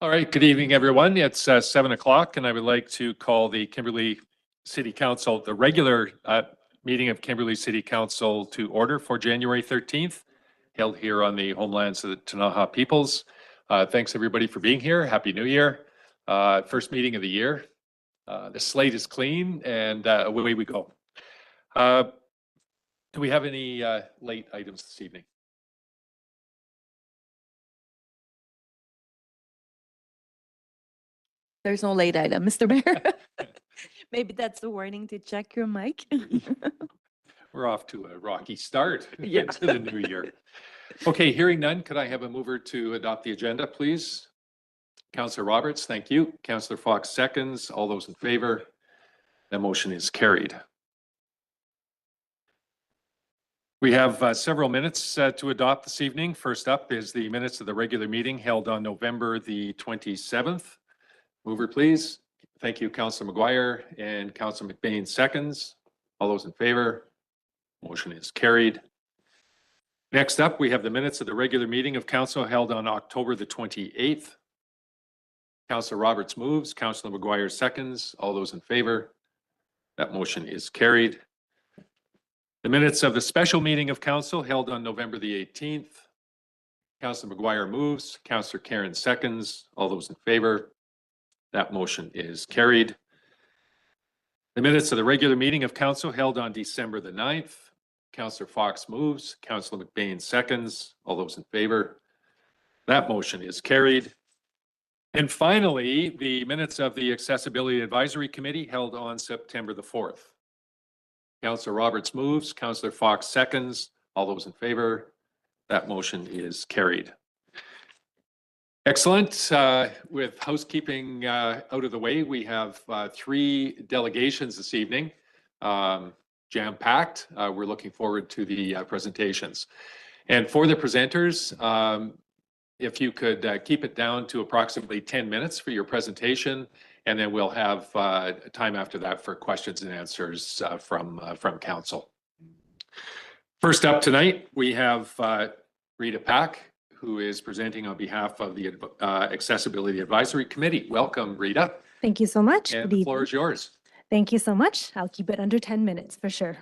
All right, good evening, everyone. It's 7 o'clock, and I would like to call the Kimberley City Council, the regular meeting of Kimberley City Council to order for January 13th, held here on the homelands of the Ktunaxa peoples. Thanks, everybody, for being here. Happy New Year. First meeting of the year. The slate is clean, and away we go. Do we have any late items this evening? There's no late item, Mr. Mayor. Maybe that's a warning to check your mic. We're off to a rocky start Yeah. into the new year. Okay, hearing none, could I have a mover to adopt the agenda, please? Councillor Roberts, thank you. Councillor Fox seconds. All those in favor? The motion is carried. We have several minutes to adopt this evening. First up is the minutes of the regular meeting held on November the 27th. Mover, please. Thank you, Councillor McGuire, and Councillor McBain seconds. All those in favor? Motion is carried. Next up, we have the minutes of the regular meeting of council held on October the 28th. Councillor Roberts moves, Councillor McGuire seconds. All those in favor? That motion is carried. The minutes of the special meeting of council held on November the 18th. Councillor McGuire moves, Councillor Karen seconds. All those in favor? That motion is carried. The minutes of the regular meeting of council held on December the 9th. Councillor Fox moves, Councillor McBain seconds. All those in favor? That motion is carried. And finally, the minutes of the Accessibility Advisory Committee held on September the 4th. Councillor Roberts moves, Councillor Fox seconds. All those in favor? That motion is carried. Excellent. With housekeeping out of the way, we have 3 delegations this evening, jam-packed. We're looking forward to the presentations. And for the presenters, if you could keep it down to approximately 10 minutes for your presentation, and then we'll have time after that for questions and answers from council. First up tonight, we have Rita Pack, who is presenting on behalf of the Accessibility Advisory Committee. Welcome, Rita. Thank you so much. And the floor is yours. Thank you so much. I'll keep it under 10 minutes for sure.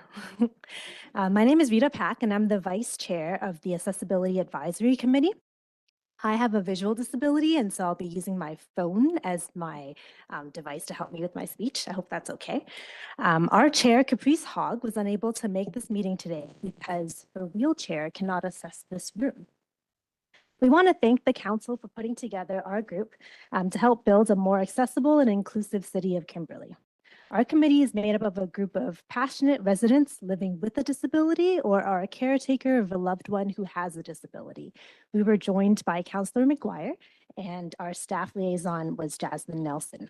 My name is Rita Pack, and I'm the Vice Chair of the Accessibility Advisory Committee. I have a visual disability, and so I'll be using my phone as my device to help me with my speech. I hope that's okay. Our chair, Caprice Hogg, was unable to make this meeting today because her wheelchair cannot access this room. We want to thank the council for putting together our group to help build a more accessible and inclusive city of Kimberley. Our committee is made up of a group of passionate residents living with a disability or are a caretaker of a loved one who has a disability. We were joined by Councillor McGuire, and our staff liaison was Jasmine Nelson.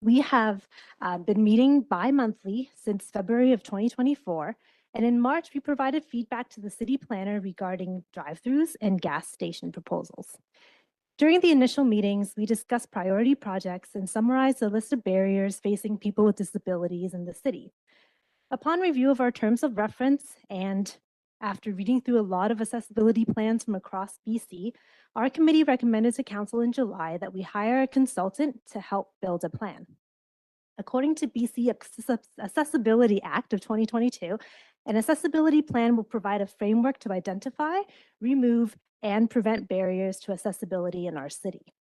We have been meeting bi-monthly since February of 2024. And in March, we provided feedback to the city planner regarding drive-thrus and gas station proposals. During the initial meetings, we discussed priority projects and summarized a list of barriers facing people with disabilities in the city. Upon review of our terms of reference and after reading through a lot of accessibility plans from across BC, our committee recommended to council in July that we hire a consultant to help build a plan. According to BC Accessibility Act of 2022, an accessibility plan will provide a framework to identify, remove, and prevent barriers to accessibility in our city.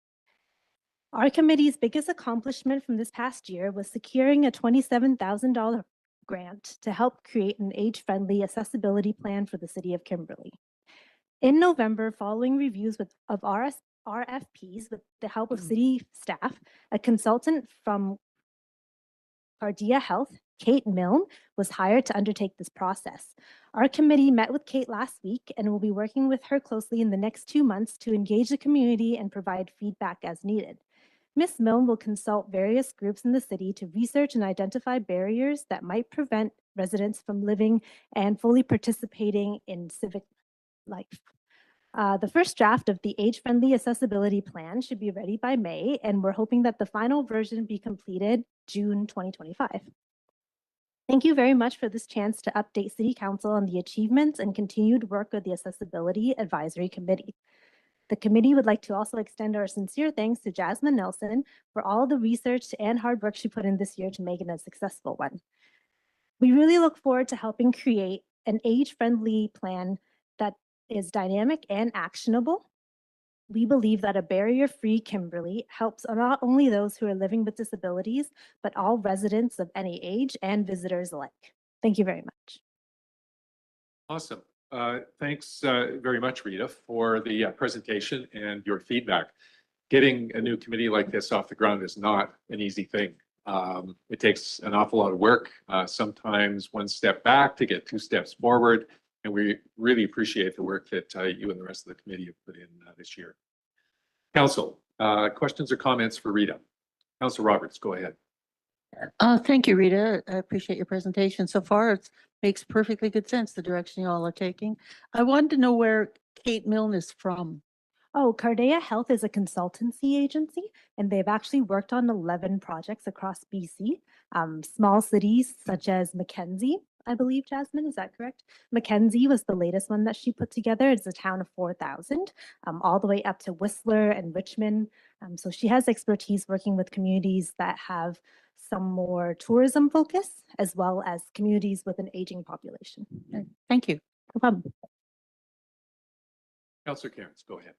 Our committee's biggest accomplishment from this past year was securing a $27,000 grant to help create an age-friendly accessibility plan for the city of Kimberley. In November, following reviews of RFPs with the help of city staff, a consultant from Cardia Health, Kate Milne, was hired to undertake this process. Our committee met with Kate last week and will be working with her closely in the next 2 months to engage the community and provide feedback as needed. Ms. Milne will consult various groups in the city to research and identify barriers that might prevent residents from living and fully participating in civic life. The first draft of the age-friendly accessibility plan should be ready by May, and we're hoping that the final version be completed June 2025. Thank you very much for this chance to update City Council on the achievements and continued work of the Accessibility Advisory Committee. The committee would like to also extend our sincere thanks to Jasmine Nelson for all the research and hard work she put in this year to make it a successful one. We really look forward to helping create an age-friendly plan that is dynamic and actionable. We believe that a barrier-free Kimberley helps not only those who are living with disabilities, but all residents of any age and visitors alike. Thank you very much. Awesome. Thanks very much, Rita, for the presentation and your feedback. Getting a new committee like this off the ground is not an easy thing. It takes an awful lot of work, sometimes one step back to get two steps forward. And we really appreciate the work that you and the rest of the committee have put in this year. Council, questions or comments for Rita? Council Roberts, go ahead. Thank you, Rita. I appreciate your presentation. So far, it makes perfectly good sense, the direction you all are taking. I wanted to know where Kate Milne is from. Oh, Cardea Health is a consultancy agency, and they've actually worked on 11 projects across BC. Small cities such as Mackenzie, I believe, Jasmine, is that correct? Mackenzie was the latest one that she put together. It's a town of 4,000, all the way up to Whistler and Richmond. So she has expertise working with communities that have some more tourism focus, as well as communities with an aging population. Thank you. No problem. Councilor Cairns, go ahead.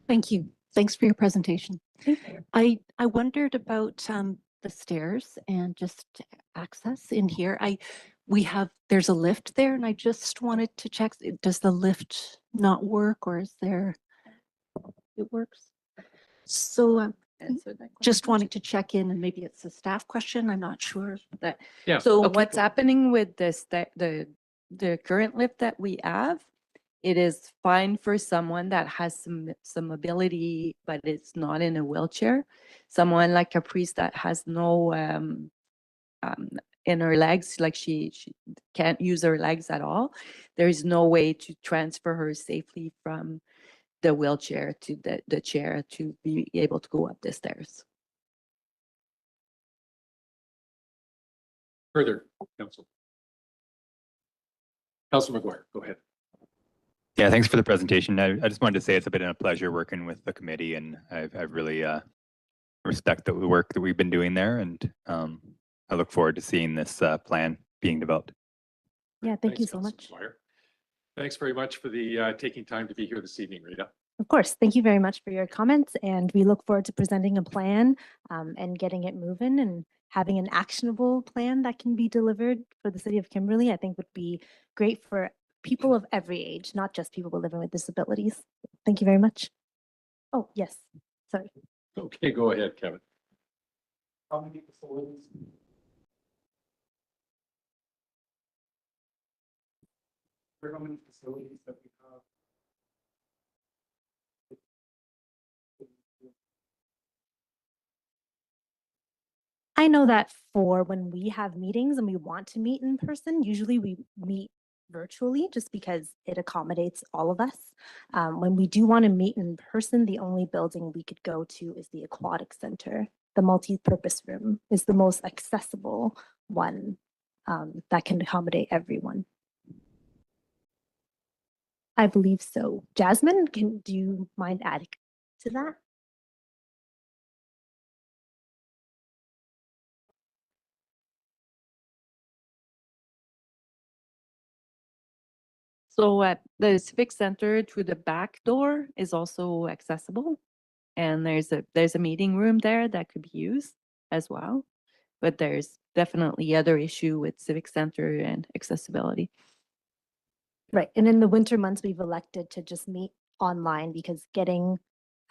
Thank you. Thanks for your presentation. Thank I wondered about the stairs and just access in here. There's a lift there, and I just wanted to check, does the lift not work, or is there, it works? So just wanting to check in, and maybe it's a staff question, I'm not sure that. Yeah. So okay, what's go. happening with this, the current lift that we have, it is fine for someone that has some ability, but it's not in a wheelchair. Someone like Caprice that has no in her legs, like she can't use her legs at all. There is no way to transfer her safely from the wheelchair to the chair to be able to go up the stairs. Further, Council. Councilor McGuire, go ahead. Yeah, thanks for the presentation. I just wanted to say it's been a pleasure working with the committee, and I really respect the work that we've been doing there, and I look forward to seeing this plan being developed. Yeah, thank you Thanks, so Councilor much. McGuire. Thanks very much for the taking time to be here this evening, Rita. Of course, thank you very much for your comments, and we look forward to presenting a plan and getting it moving and having an actionable plan that can be delivered for the city of Kimberley. I think would be great for people of every age, not just people living with disabilities. Thank you very much. Oh, yes, sorry. Okay, go ahead, Kevin. How many facilities? How many facilities that we have? I know that for when we have meetings and we want to meet in person, usually we meet virtually just because it accommodates all of us. When we do want to meet in person, the only building we could go to is the Aquatic Center. The multi-purpose room is the most accessible one that can accommodate everyone. I believe so. Jasmine, do you mind adding to that? So the Civic Center through the back door is also accessible. And there's a meeting room there that could be used as well. But there's definitely other issue with Civic Center and accessibility. Right. And in the winter months, we've elected to just meet online because getting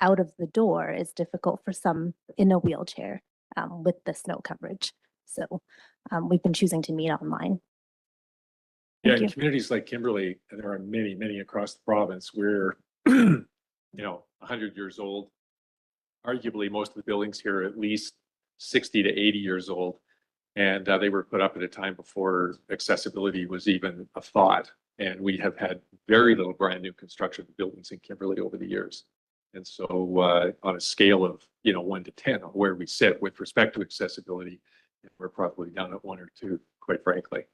out of the door is difficult for some in a wheelchair with the snow coverage. So we've been choosing to meet online. Yeah, Thank in you. communities like Kimberley, and there are many, many across the province, we're, 100 years old. Arguably, most of the buildings here are at least 60 to 80 years old. And they were put up at a time before accessibility was even a thought. And we have had very little brand new construction of buildings in Kimberley over the years. And so on a scale of, 1 to 10 on where we sit with respect to accessibility, we're probably down at 1 or 2, quite frankly.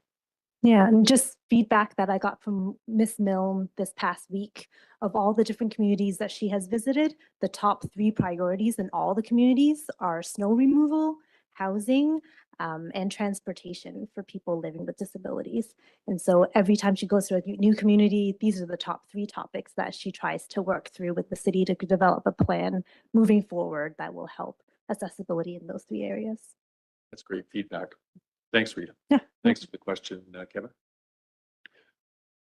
Yeah, and just feedback that I got from Miss Milne this past week of all the different communities that she has visited, the top 3 priorities in all the communities are snow removal, housing, and transportation for people living with disabilities. And so every time she goes to a new community, these are the top 3 topics that she tries to work through with the city to develop a plan moving forward that will help accessibility in those 3 areas. That's great feedback. Thanks, Rita. Yeah. Thanks for the question, Kevin.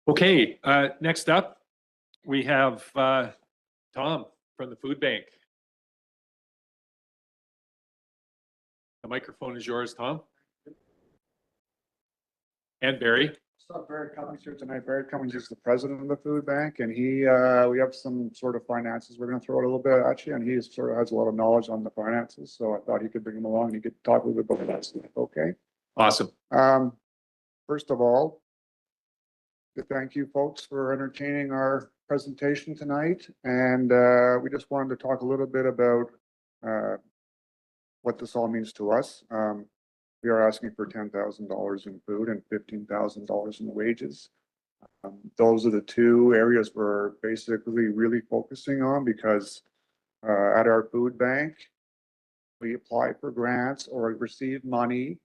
Okay, next up, we have Tom from the food bank. The microphone is yours, Tom. And Barry. So Barry Cummings here tonight. Barry Cummings is the president of the food bank, and he, we have some sort of finances. We're going to throw it a little bit at you, and he sort of has a lot of knowledge on the finances. So I thought he could bring him along and he could talk a little bit about that stuff. Okay. Awesome. First of all, to thank you folks for entertaining our presentation tonight. And we just wanted to talk a little bit about what this all means to us. We are asking for $10,000 in food and $15,000 in wages. Those are the 2 areas we're basically really focusing on because at our food bank, we apply for grants or receive money.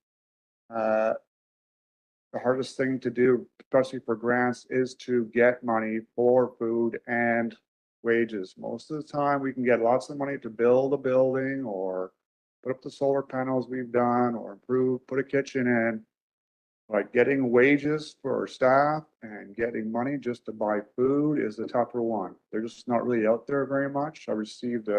The hardest thing to do, especially for grants, is to get money for food and wages. Most of the time, we can get lots of money to build a building or put up the solar panels we've done or put a kitchen in. But getting wages for our staff and getting money just to buy food is the tougher one. They're just not really out there very much. I received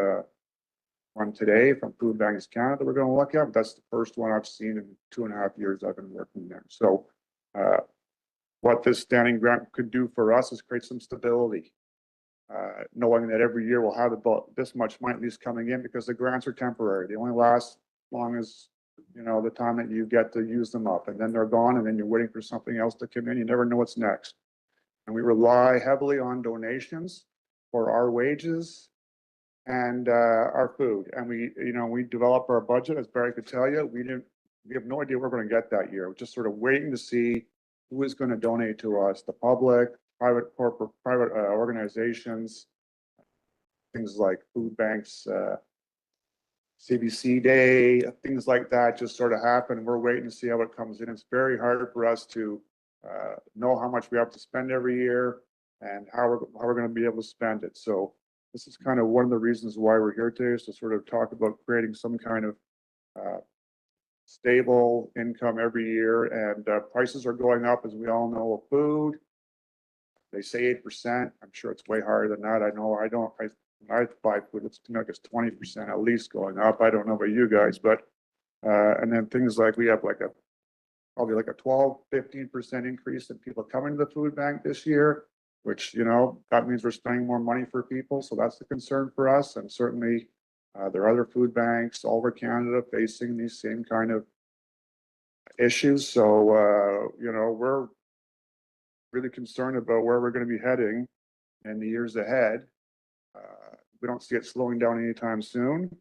one today from Food Banks Canada we're going to look at, but that's the first one I've seen in 2.5 years I've been working there. So what this standing grant could do for us is create some stability, knowing that every year we'll have about this much money at least coming in because the grants are temporary. They only last as long as, you know, the time that you get to use them up, and then they're gone, and then you're waiting for something else to come in. You never know what's next. And we rely heavily on donations for our wages and our food. And we develop our budget, as Barry could tell you. We have no idea what we're going to get that year. We're just sort of waiting to see who is going to donate to us, the public, private organizations, things like food banks, CBC Day, things like that just sort of happen. We're waiting to see how it comes in. It's very hard for us to know how much we have to spend every year and how we're going to be able to spend it. So this is kind of one of the reasons why we're here today, is to sort of talk about creating some kind of stable income every year. And prices are going up, as we all know, of food. They say 8%. I'm sure it's way higher than that. I know when I buy food, it's 20% at least going up. I don't know about you guys, but and then things like we have probably like a 12-15% increase in people coming to the food bank this year, which, that means we're spending more money for people. So that's the concern for us. And certainly there are other food banks all over Canada facing these same kind of issues. So, we're really concerned about where we're going to be heading in the years ahead. We don't see it slowing down anytime soon.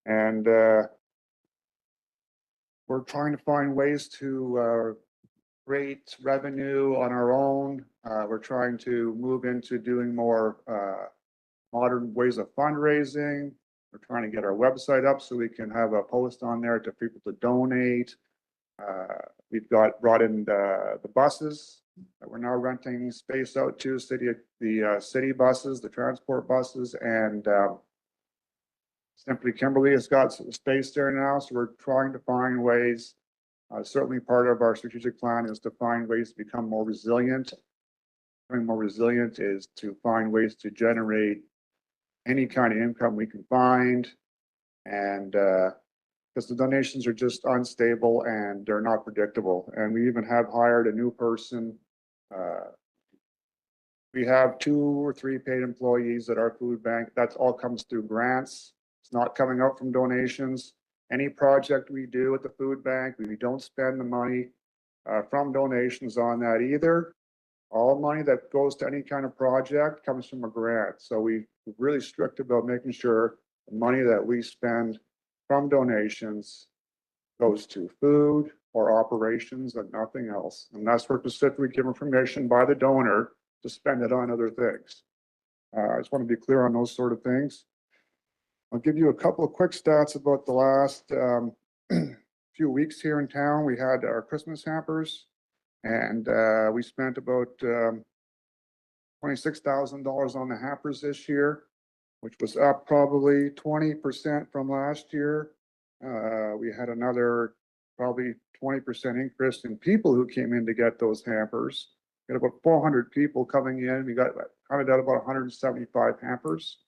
And we're trying to find ways to create revenue on our own. We're trying to move into doing more modern ways of fundraising. We're trying to get our website up so we can have a post on there to people to donate. We've brought in the buses that we're now renting space out to the city buses, the transport buses, and Simply Kimberly has got some space there now. So we're trying to find ways. Certainly part of our strategic plan is to find ways to become more resilient. Becoming more resilient is to find ways to generate any kind of income we can find. And because the donations are just unstable and they're not predictable. And we even have hired a new person. We have 2 or 3 paid employees at our food bank. That all comes through grants. It's not coming out from donations. Any project we do at the food bank, we don't spend the money from donations on that either. All money that goes to any kind of project comes from a grant. So we're really strict about making sure the money that we spend from donations goes to food for operations and nothing else, unless we're specifically given permission by the donor to spend it on other things. I just want to be clear on those sort of things. I'll give you a couple of quick stats about the last few weeks here in town. We had our Christmas hampers, and we spent about $26,000 on the hampers this year, which was up probably 20% from last year. We had another probably 20% increase in people who came in to get those hampers. We had about 400 people coming in. We got counted out about 175 hampers.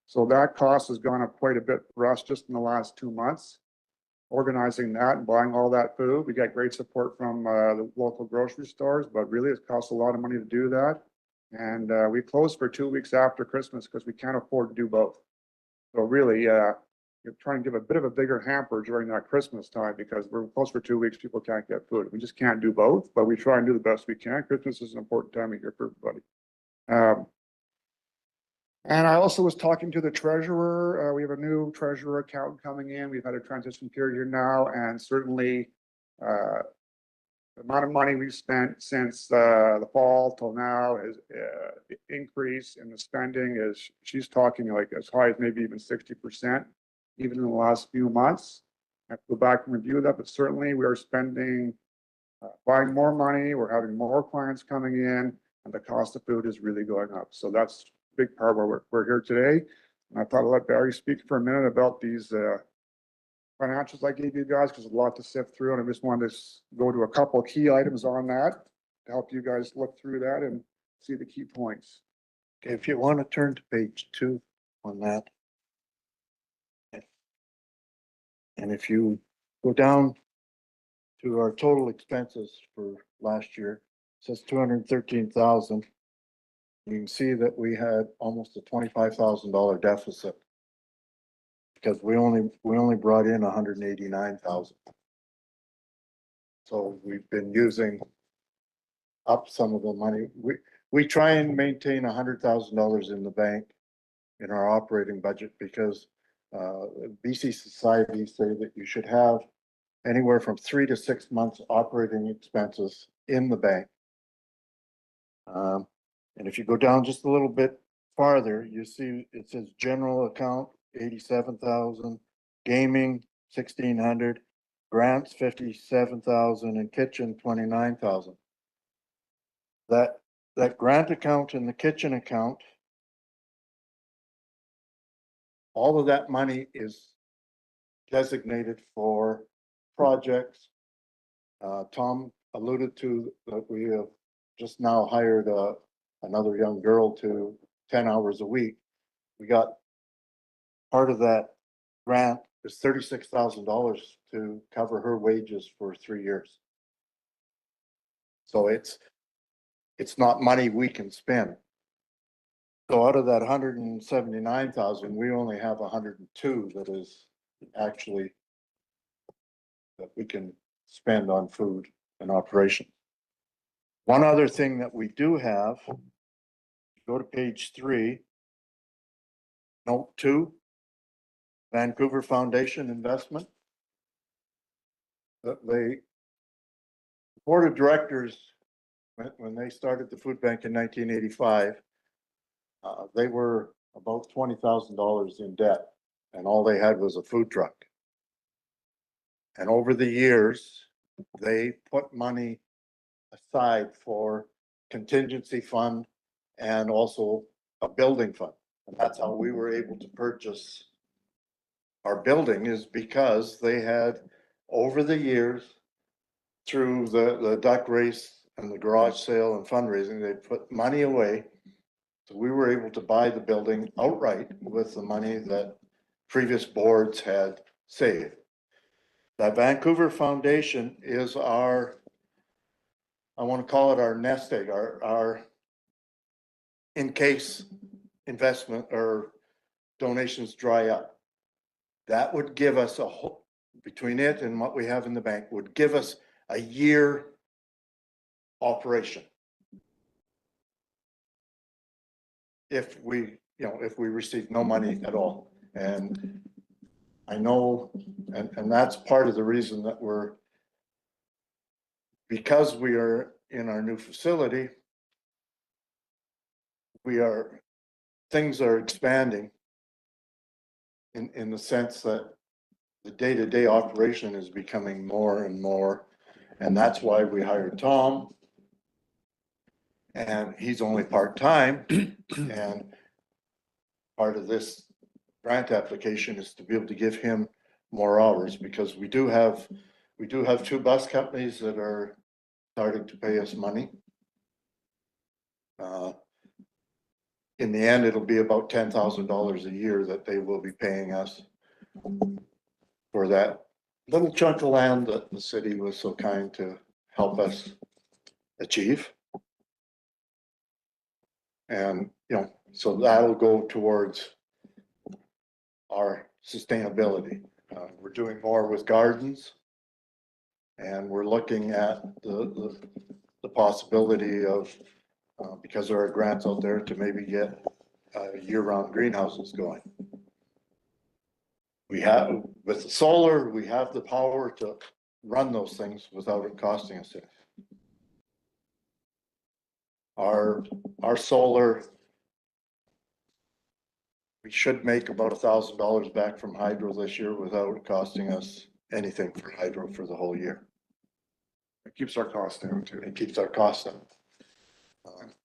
So that cost has gone up quite a bit for us just in the last 2 months. Organizing that and buying all that food. We got great support from the local grocery stores, but really it costs a lot of money to do that. And we closed for 2 weeks after Christmas because we can't afford to do both. So really, you're trying to give a bit of a bigger hamper during that Christmas time because we're closed for 2 weeks. People can't get food. We just can't do both, but we try and do the best we can. Christmas is an important time of year for everybody. And I also was talking to the treasurer. We have a new treasurer accountant coming in. We've had a transition period here now, and certainly the amount of money we've spent since the fall till now is the increase in the spending is she's talking like as high as maybe even 60%, even in the last few months. I have to go back and review that, but certainly we are spending, buying more money. We're having more clients coming in, and the cost of food is really going up. So that's big part where we're here today. And I thought I'd let Barry speak for a minute about these financials I gave you guys, because there's a lot to sift through, and I just wanted to go to a couple of key items on that to help you guys look through that and see the key points. Okay, if you want to turn to page 2 on that. And if you go down to our total expenses for last year, it says 213,000. You can see that we had almost a $25,000 deficit because we only brought in 189,000. So we've been using up some of the money. We try and maintain $100,000 in the bank in our operating budget because BC Society say that you should have anywhere from 3 to 6 months operating expenses in the bank. And if you go down just a little bit farther, you see it says general account, 87,000, gaming, 1,600, grants, 57,000, and kitchen, 29,000. That grant account and the kitchen account, all of that money is designated for projects. Tom alluded to that we have just now hired another young girl to 10 hours a week. We got part of that grant is $36,000 to cover her wages for 3 years. So it's not money we can spend. So out of that 179,000, we only have 102 that is actually that we can spend on food and operation. One other thing that we do have, go to page 3, note 2, Vancouver Foundation investment. The board of directors, when they started the food bank in 1985, they were about $20,000 in debt, and all they had was a food truck. And over the years, they put money aside for contingency fund and also a building fund. And that's how we were able to purchase our building, is because they had, over the years, through the duck race and the garage sale and fundraising, they put money away. So we were able to buy the building outright with the money that previous boards had saved. That Vancouver Foundation is our, I want to call it our nest egg, our in case investment or donations dry up. That would give us a whole, between it and what we have in the bank, would give us a year operation. If we, if we receive no money at all. And I know, and that's part of the reason that we're because we are in our new facility, things are expanding in the sense that the day-to-day operation is becoming more and more. And that's why we hired Tom. And he's only part-time. And part of this grant application is to be able to give him more hours, because we do have 2 bus companies that are starting to pay us money. In the end, it'll be about $10,000 a year that they will be paying us for that little chunk of land that the city was so kind to help us achieve. And, so that'll go towards our sustainability. We're doing more with gardens. And we're looking at the possibility of, because there are grants out there, to maybe get year-round greenhouses going. With the solar, we have the power to run those things without it costing us anything. Our solar, we should make about $1,000 back from hydro this year without it costing us anything for hydro for the whole year. It keeps our costs down too. It keeps our costs down.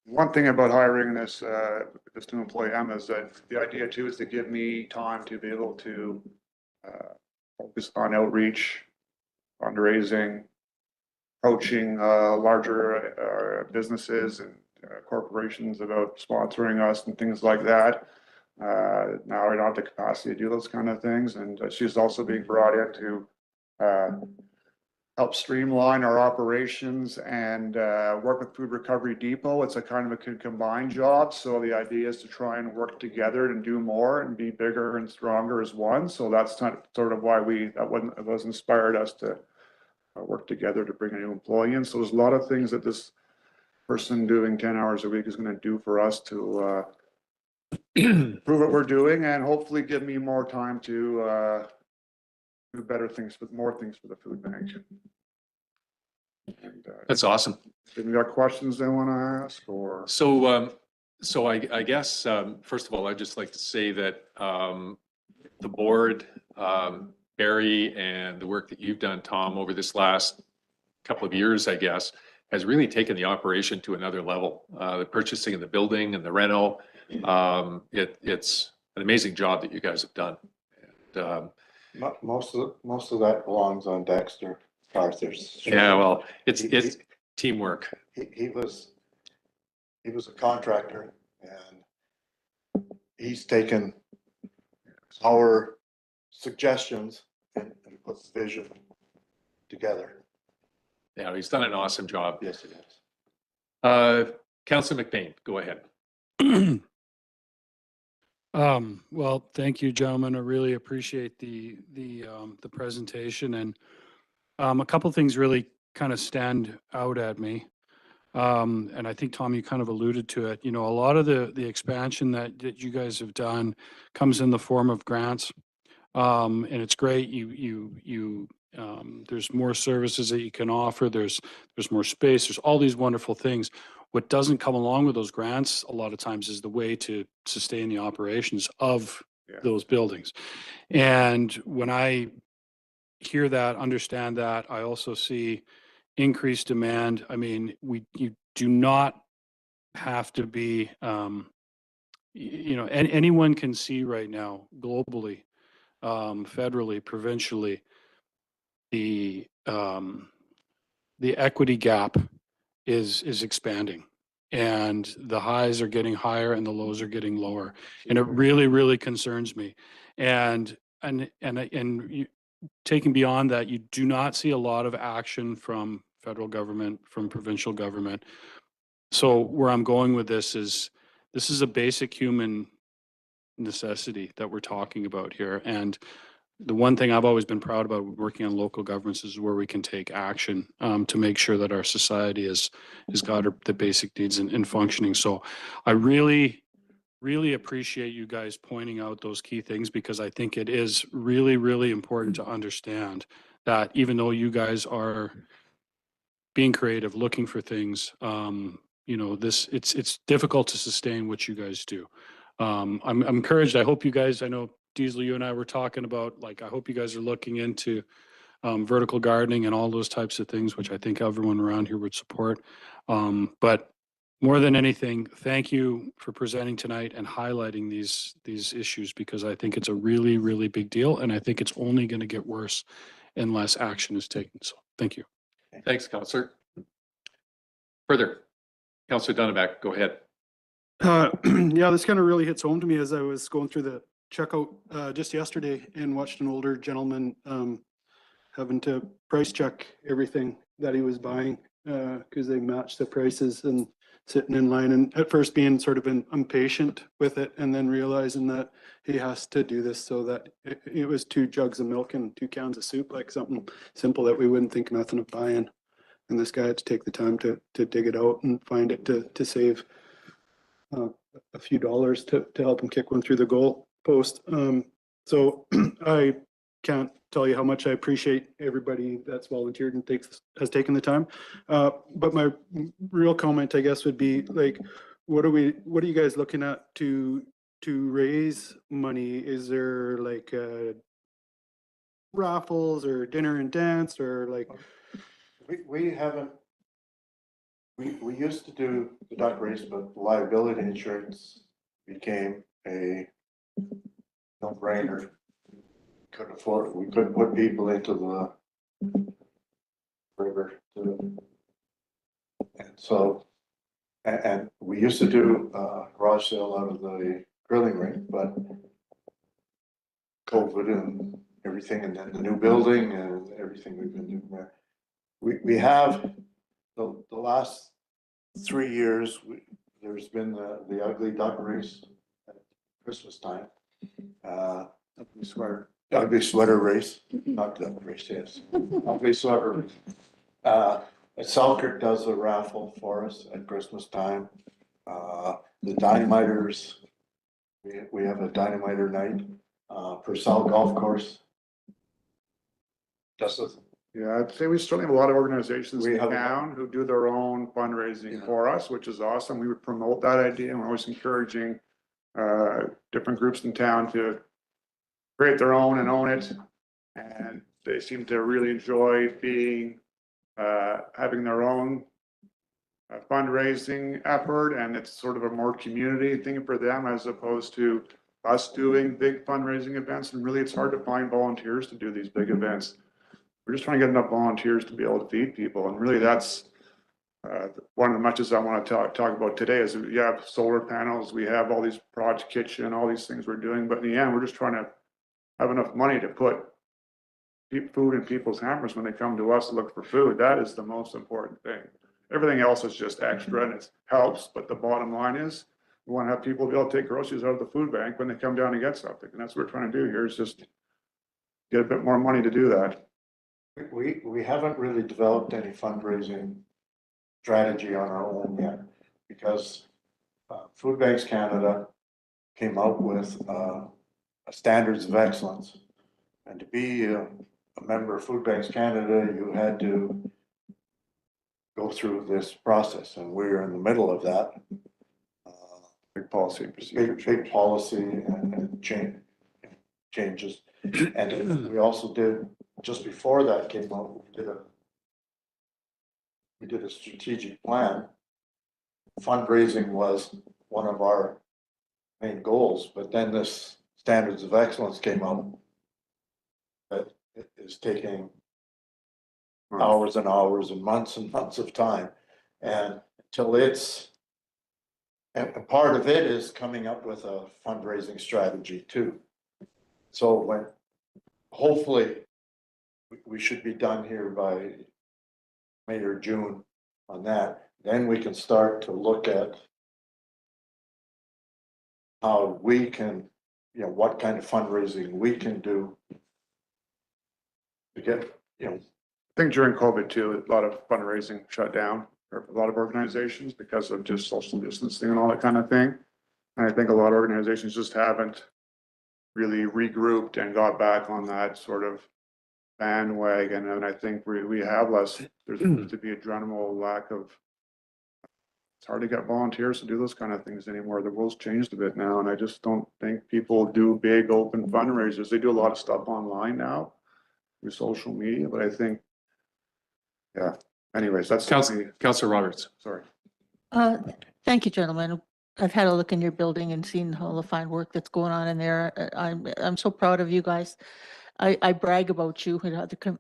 One thing about hiring this new employee, Emma, is that the idea too is to give me time to be able to focus on outreach, fundraising, approaching larger businesses and corporations about sponsoring us and things like that. Now I don't have the capacity to do those kind of things, and she's also being brought in to help streamline our operations and work with Food Recovery Depot. It's a kind of a combined job. So the idea is to try and work together and do more and be bigger and stronger as one. So that's sort of why it was inspired us to work together to bring a new employee in. So there's a lot of things that this person doing 10 hours a week is going to do for us to prove what we're doing, and hopefully give me more time to do better things, with more things for the food bank. And, That's awesome. have you got questions they want to ask, or? So I guess, first of all, I'd just like to say that the board, Barry, and the work that you've done, Tom, over this last couple of years, I guess, has really taken the operation to another level. The purchasing of the building and the reno, it's an amazing job that you guys have done. And, Most of that belongs on Dexter Arthur's. yeah, well, it's teamwork. He was a contractor, and he's taken our suggestions and put the vision together. Yeah, he's done an awesome job. Yes, it is. Councilor McBain, go ahead. Well, thank you, gentlemen. I really appreciate the presentation, and a couple things really kind of stand out at me. And I think, Tom, you kind of alluded to it. A lot of the expansion that you guys have done comes in the form of grants. And it's great. There's more services that you can offer. There's more space. There's all these wonderful things. What doesn't come along with those grants a lot of times is the way to sustain the operations of those buildings. And when I hear that, understand that, I also see increased demand. I mean, you do not have to be, anyone can see right now globally, federally, provincially, the equity gap is expanding, and the highs are getting higher and the lows are getting lower, and it really, really concerns me. And taking beyond that, you do not see a lot of action from federal government, from provincial government. So where I'm going with this is a basic human necessity that we're talking about here. And the one thing I've always been proud about working on local governments is where we can take action to make sure that our society has got the basic needs in functioning. So I really, really appreciate you guys pointing out those key things, because I think it is really, really important to understand that even though you guys are being creative, looking for things. You know, it's difficult to sustain what you guys do. I'm encouraged. I hope you guys, I know Diesel, you and I were talking about, like, I hope you guys are looking into vertical gardening and all those types of things, which I think everyone around here would support. But more than anything, thank you for presenting tonight and highlighting these issues, because I think it's a really, really big deal. And I think it's only going to get worse unless action is taken. So thank you. Thanks, Councillor. Further, Councillor Dunneback, go ahead. Yeah, this kind of really hits home to me as I was going through the checkout just yesterday and watched an older gentleman having to price check everything that he was buying because they matched the prices, and sitting in line, and at first being sort of impatient with it, and then realizing that he has to do this so that it was 2 jugs of milk and 2 cans of soup, like something simple that we wouldn't think nothing of buying. And this guy had to take the time to dig it out and find it to save a few dollars to help him kick one through the goal post. So I can't tell you how much I appreciate everybody that's volunteered and has taken the time. But my real comment, I guess, would be like, what are you guys looking at to raise money? Is there like raffles or dinner and dance, or like? We haven't, we used to do the duck race, but liability insurance became a no-brainer. Couldn't afford it. We couldn't put people into the river to, and so, and we used to do garage sale out of the grilling rink, but COVID and everything, and then the new building and everything we've been doing there. We have the last 3 years, there's been the ugly duck race at Christmas time. Ugly sweater race, not duck race, yes. Ugly sweater race. Selkirk does a raffle for us at Christmas time. The dynamiters, we have a dynamiter night. Purcell Golf Course does it. Yeah, I'd say we certainly have a lot of organizations We in have a- town who do their own fundraising Yeah. for us, which is awesome. We would promote that idea, and we're always encouraging different groups in town to create their own and own it. And they seem to really enjoy being having their own fundraising effort, and it's sort of a more community thing for them as opposed to us doing big fundraising events. And really, it's hard to find volunteers to do these big events. We're just trying to get enough volunteers to be able to feed people, and really that's one of the muches I want to talk about today. Is we have solar panels, we have all these project kitchen, all these things we're doing, but in the end, we're just trying to have enough money to put food in people's hampers when they come to us to look for food. That is the most important thing. Everything else is just extra, and it helps, but the bottom line is we want to have people be able to take groceries out of the food bank when they come down and get something, and that's what we're trying to do here, is just get a bit more money to do that. We haven't really developed any fundraising strategy on our own yet, because Food Banks Canada came out with a standards of excellence. And to be a member of Food Banks Canada, you had to go through this process, and we're in the middle of that. Big policy and procedure. Big policy and changes. And we also did, just before that came out, we did a strategic plan. Fundraising was one of our main goals, but then this standards of excellence came out that is taking hours and hours and months of time. And until and part of it is coming up with a fundraising strategy too. So when, hopefully, we should be done here by May or June on that. Then we can start to look at how we can, what kind of fundraising we can do to get, I think during COVID too, a lot of fundraising shut down for a lot of organizations because of just social distancing and all that kind of thing. And I think a lot of organizations just haven't really regrouped and got back on that sort of bandwagon, and I think we have less, there seems to be a general lack of, it's hard to get volunteers to do those kind of things anymore. The world's changed a bit now, and I just don't think people do big open fundraisers. They do a lot of stuff online now through social media, but I think, yeah, anyways, that's me. Councillor Roberts. Sorry. Thank you, gentlemen. I've had a look in your building and seen all the fine work that's going on in there. I'm so proud of you guys. I brag about you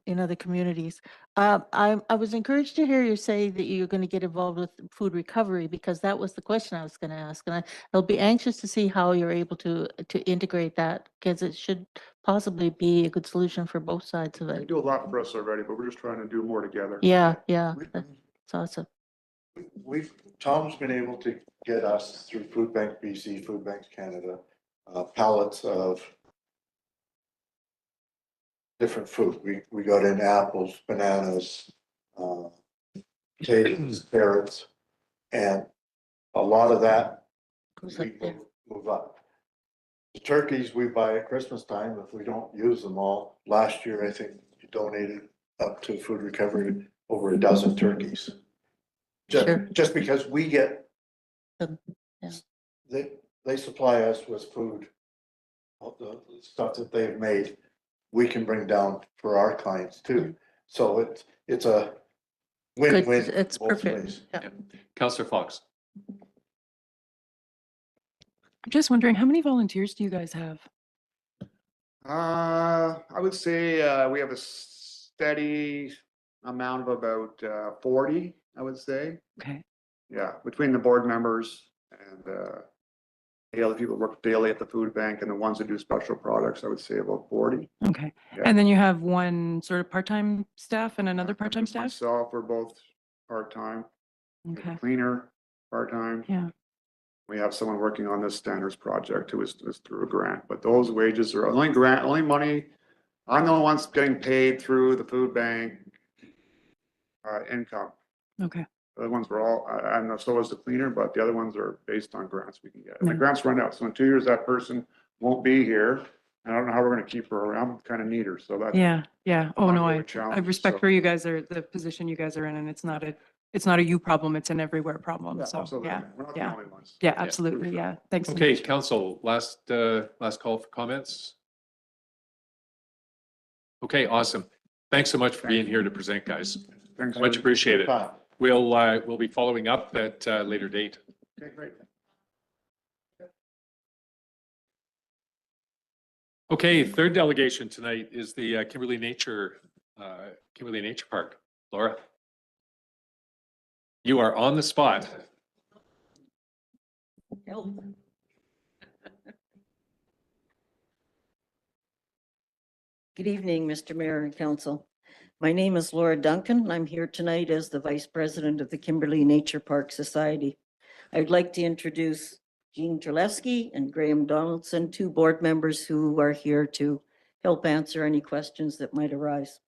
in other communities. I was encouraged to hear you say that you're going to get involved with food recovery, because that was the question I was going to ask. And I'll be anxious to see how you're able to integrate that, because it should possibly be a good solution for both sides of They it. do a lot for us already, but we're just trying to do more together. Yeah, We- that's awesome. Tom's been able to get us through Food Bank BC, Food Banks Canada, pallets of different food. We got in apples, bananas, potatoes, carrots, and a lot of that Goes we up there. move up. The turkeys we buy at Christmas time, if we don't use them all, last year, I think you donated up to food recovery over a dozen turkeys. Sure. Just because we get, Yeah. they supply us with food, all the stuff that they've made, we can bring down for our clients too. So it's a Good, win-win. it's both perfect. ways. Yeah. Councillor Fox. I'm just wondering, how many volunteers do you guys have? I would say, we have a steady amount of about, 40, I would say. Okay. Yeah, between the board members and, the other people who work daily at the food bank and the ones that do special products, I would say about 40. Okay. Yeah. And then you have one sort of part-time staff and another part-time staff? Myself, we're both part-time. Okay. Cleaner, part-time. Yeah. We have someone working on this standards project who is through a grant, but those wages are only money. I'm the only ones getting paid through the food bank income. Okay. The other ones were all, and so is the cleaner, but the other ones are based on grants we can get. And the Yeah. grants run out. So in 2 years, that person won't be here. And I don't know how we're gonna keep her around, kind of need her. So that's. Yeah. Yeah. Oh, no, ongoing I challenge, respect so- where you guys are, the position you guys are in, and it's not a you problem, it's an everywhere problem. Yeah, So, absolutely. yeah. We're not the yeah. only ones. Yeah, absolutely. Yeah. Thanks. so Okay, much. council, last call for comments. Okay, awesome. Thanks so much for being here to present, guys. Thanks. Much appreciated. Fine. We'll be following up at a later date. Okay, great. Okay, third delegation tonight is the Kimberley Nature Park. Laura? You are on the spot. Good evening, Mr. Mayor and Council. My name is Laura Duncan, and I'm here tonight as the Vice President of the Kimberley Nature Park Society. I'd like to introduce Jean Terlesky and Graham Donaldson, two board members who are here to help answer any questions that might arise.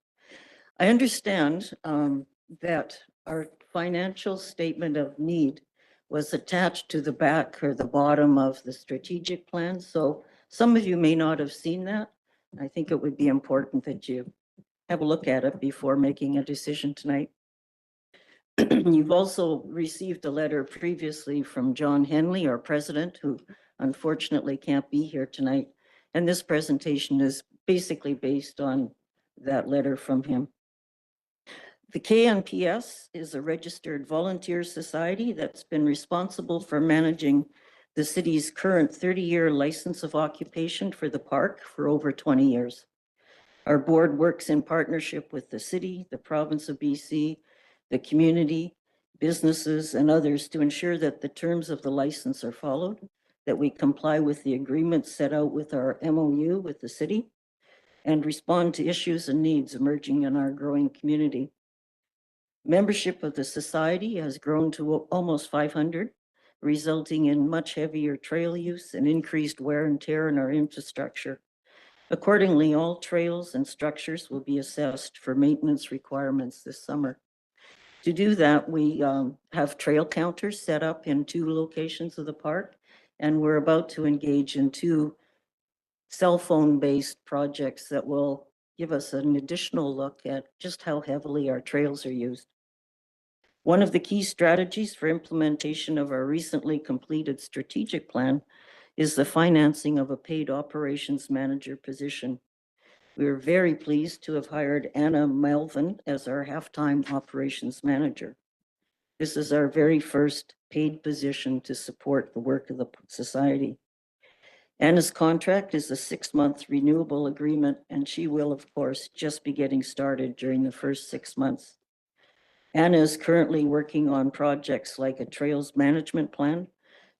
I understand that our financial statement of need was attached to the back or the bottom of the strategic plan, so some of you may not have seen that. I think it would be important that you have a look at it before making a decision tonight. You've also received a letter previously from John Henley, our president, who unfortunately can't be here tonight. And this presentation is basically based on that letter from him. The KNPS is a registered volunteer society that's been responsible for managing the city's current 30-year license of occupation for the park for over 20 years. Our board works in partnership with the city, the province of BC, the community, businesses, and others to ensure that the terms of the license are followed, that we comply with the agreements set out with our MOU with the city, and respond to issues and needs emerging in our growing community. Membership of the society has grown to almost 500, resulting in much heavier trail use and increased wear and tear in our infrastructure. Accordingly, all trails and structures will be assessed for maintenance requirements this summer. To do that, we have trail counters set up in 2 locations of the park, and we're about to engage in 2 cell phone-based projects that will give us an additional look at just how heavily our trails are used. One of the key strategies for implementation of our recently completed strategic plan is the financing of a paid operations manager position. We are very pleased to have hired Anna Melvin as our half-time operations manager. This is our very first paid position to support the work of the society. Anna's contract is a 6-month renewable agreement, and she will, of course, just be getting started during the first 6 months. Anna is currently working on projects like a trails management plan,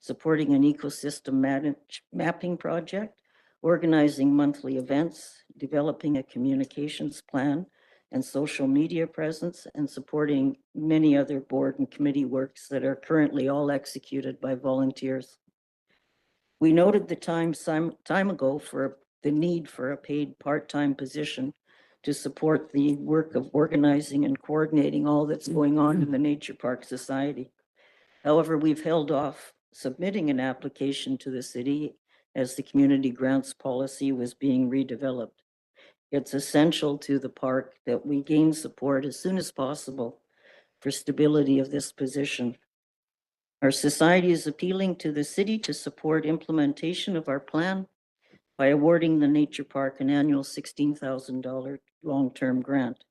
supporting an ecosystem mapping project, organizing monthly events, developing a communications plan and social media presence, and supporting many other board and committee works that are currently all executed by volunteers. We noted the time ago for the need for a paid part-time position to support the work of organizing and coordinating all that's going on in the Nature Park Society. However, we've held off submitting an application to the city as the community grants policy was being redeveloped. It's essential to the park that we gain support as soon as possible for stability of this position. Our society is appealing to the city to support implementation of our plan by awarding the Nature Park an annual $16,000 long-term grant,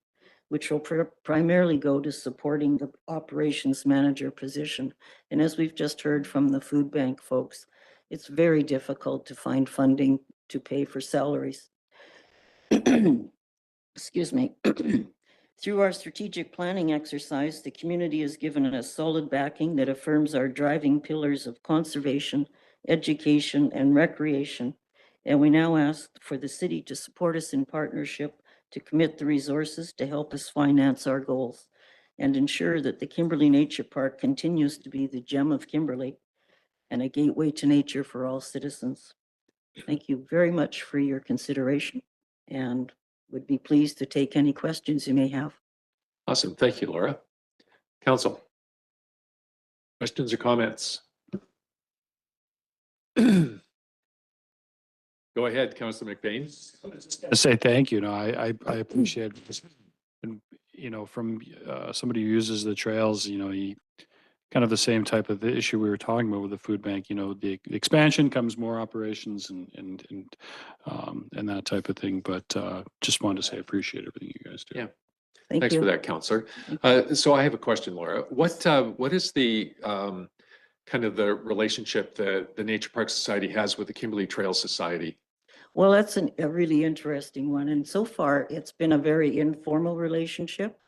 which will primarily go to supporting the operations manager position. And as we've just heard from the food bank folks, it's very difficult to find funding to pay for salaries. Excuse me. Through our strategic planning exercise, the community has given us solid backing that affirms our driving pillars of conservation, education, and recreation. And we now ask for the city to support us in partnership to commit the resources to help us finance our goals and ensure that the Kimberley Nature Park continues to be the gem of Kimberley and a gateway to nature for all citizens. Thank you very much for your consideration and would be pleased to take any questions you may have. Awesome. Thank you, Laura. Council. Questions or comments? Go ahead, Councilor McBain. To say thank you. No, I appreciate it. And, you know, from somebody who uses the trails, you know, he kind of the same type of the issue we were talking about with the food bank, you know, the expansion comes more operations and that type of thing. But just wanted to say I appreciate everything you guys do. Yeah. Thank Thanks you. for that, Councillor. So I have a question, Laura. What is the kind of the relationship that the Nature Park Society has with the Kimberley Trail Society? Well, that's a really interesting one. And so far, it's been a very informal relationship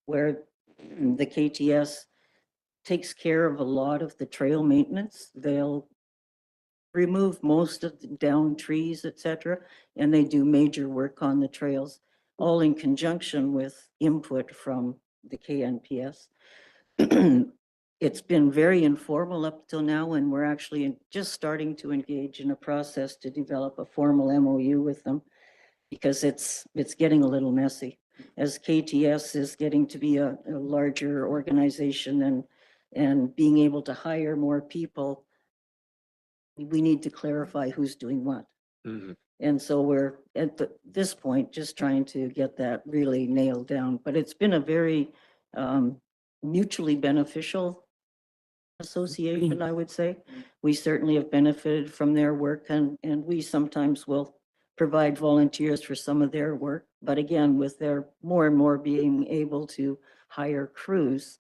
where the KTS takes care of a lot of the trail maintenance. They'll remove most of the downed trees, etc., and they do major work on the trails, all in conjunction with input from the KNPS. It's been very informal up till now, and we're actually just starting to engage in a process to develop a formal MOU with them because it's getting a little messy. As KTS is getting to be a larger organization and being able to hire more people, we need to clarify who's doing what. Mhm. And so we're at this point just trying to get that really nailed down. But it's been a very mutually beneficial association, I would say. We certainly have benefited from their work, and we sometimes will provide volunteers for some of their work. But again, with their more and more being able to hire crews,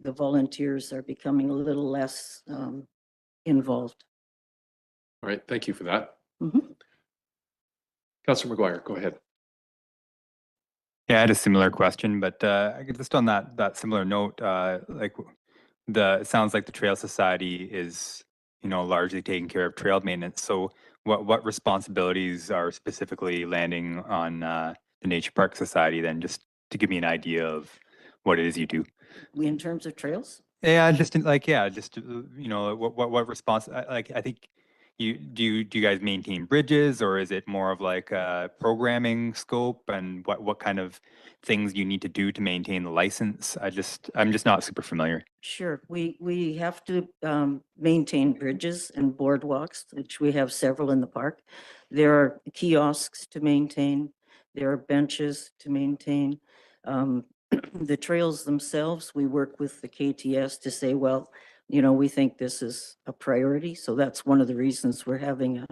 the volunteers are becoming a little less involved. All right, thank you for that. Mhm. Councillor McGuire, go ahead. Yeah, I had a similar question, but just on that similar note, like it sounds like the Trail Society is, you know, largely taking care of trail maintenance. So what responsibilities are specifically landing on the Nature Park Society then, just to give me an idea of what it is you do? In terms of trails? Yeah, just you know, what response, like, I think do you guys maintain bridges, or is it more of like a programming scope, and what kind of things you need to do to maintain the license? I'm just not super familiar. Sure. We have to maintain bridges and boardwalks, which we have several in the park. There are kiosks to maintain. There are benches to maintain. The trails themselves, we work with the KTS to say, well, you know, we think this is a priority. So that's one of the reasons we're having a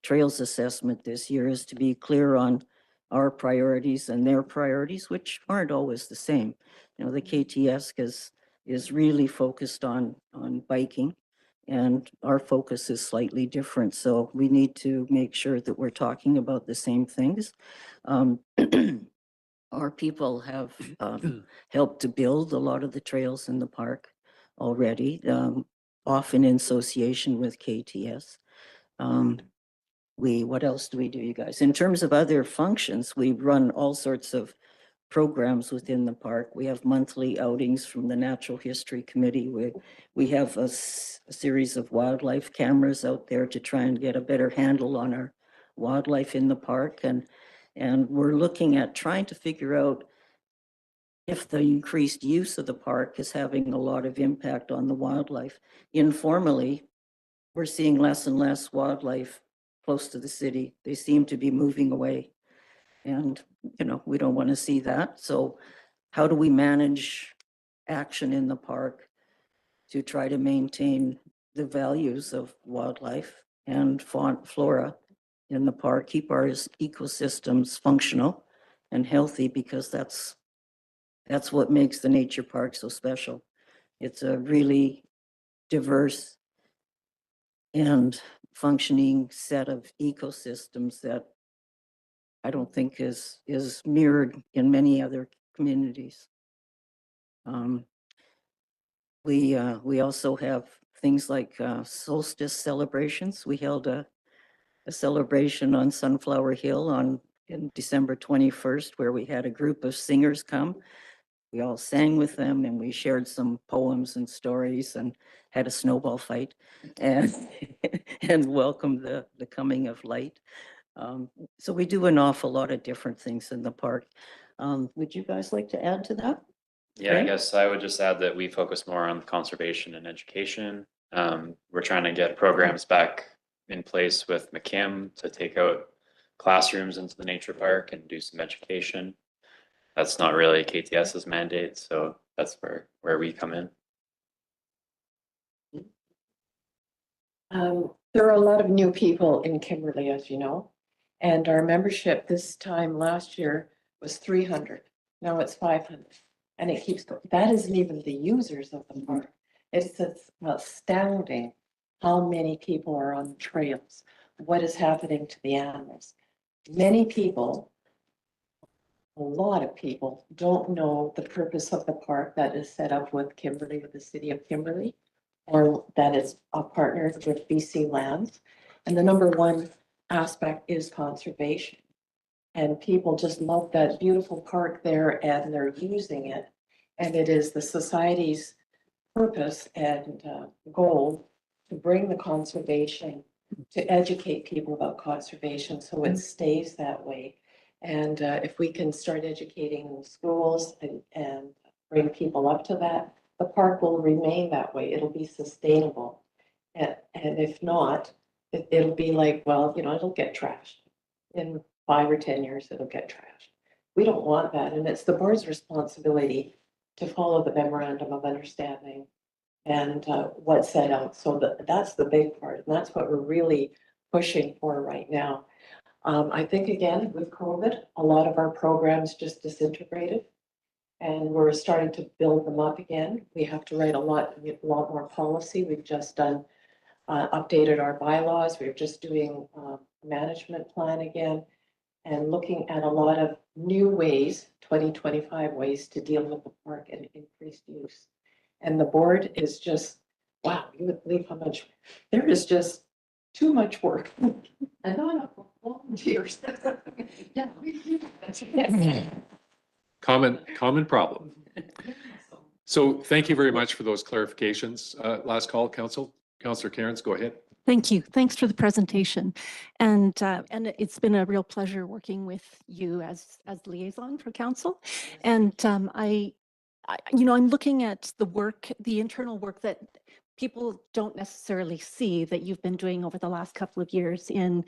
trails assessment this year, is to be clear on our priorities and their priorities, which aren't always the same. You know, the KTS is really focused on biking, and our focus is slightly different. So we need to make sure that we're talking about the same things. Our people have helped to build a lot of the trails in the park already, often in association with KTS. What else do we do, you guys? In terms of other functions, we run all sorts of programs within the park. We have monthly outings from the Natural History Committee. We have a series of wildlife cameras out there to try and get a better handle on our wildlife in the park. And we're looking at trying to figure out if the increased use of the park is having a lot of impact on the wildlife. Informally, we're seeing less and less wildlife close to the city. They seem to be moving away. And, you know, we don't want to see that. So how do we manage action in the park to try to maintain the values of wildlife and flora in the park, keep our ecosystems functional and healthy, because that's what makes the nature park so special. It's a really diverse and functioning set of ecosystems that I don't think is mirrored in many other communities. We also have things like solstice celebrations. We held a celebration on Sunflower Hill on December 21st, where we had a group of singers come. We all sang with them, and we shared some poems and stories and had a snowball fight and and welcomed the coming of light. So we do an awful lot of different things in the park. Would you guys like to add to that? Yeah, I Okay. guess I would just add that we focus more on conservation and education. We're trying to get programs back in place with McKim to take out classrooms into the nature park and do some education. That's not really KTS's mandate, so that's where we come in. There are a lot of new people in Kimberley, as you know, and our membership this time last year was 300. Now it's 500, and it keeps going. That isn't even the users of the park. It's astounding how many people are on the trails, what is happening to the animals. Many people, a lot of people, don't know the purpose of the park that is set up with Kimberley, with the city of Kimberley, or that is partnered with BC Lands. And the number one aspect is conservation. And people just love that beautiful park there, and they're using it. And it is the society's purpose and goal to bring the conservation, to educate people about conservation so it stays that way. And if we can start educating in schools and bring people up to that, the park will remain that way. It'll be sustainable. And if not, it'll be like, well, you know, it'll get trashed. In 5 or 10 years, it'll get trashed. We don't want that. And it's the board's responsibility to follow the memorandum of understanding and what's set out. So that's the big part. And that's what we're really pushing for right now. I think, again, with COVID, a lot of our programs just disintegrated, and we're starting to build them up again. We have to write a lot more policy. We've just done, updated our bylaws. We're just doing a management plan again and looking at a lot of new ways, 2025 ways to deal with the park and increased use. And the board is just, wow, you would believe how much, there is just too much work. And not enough volunteers. Yeah. Common problem. So thank you very much for those clarifications. Last call, Councillor Cairns, go ahead. Thank you. Thanks for the presentation. And it's been a real pleasure working with you as liaison for council. And I'm looking at the internal work that people don't necessarily see that you've been doing over the last couple of years in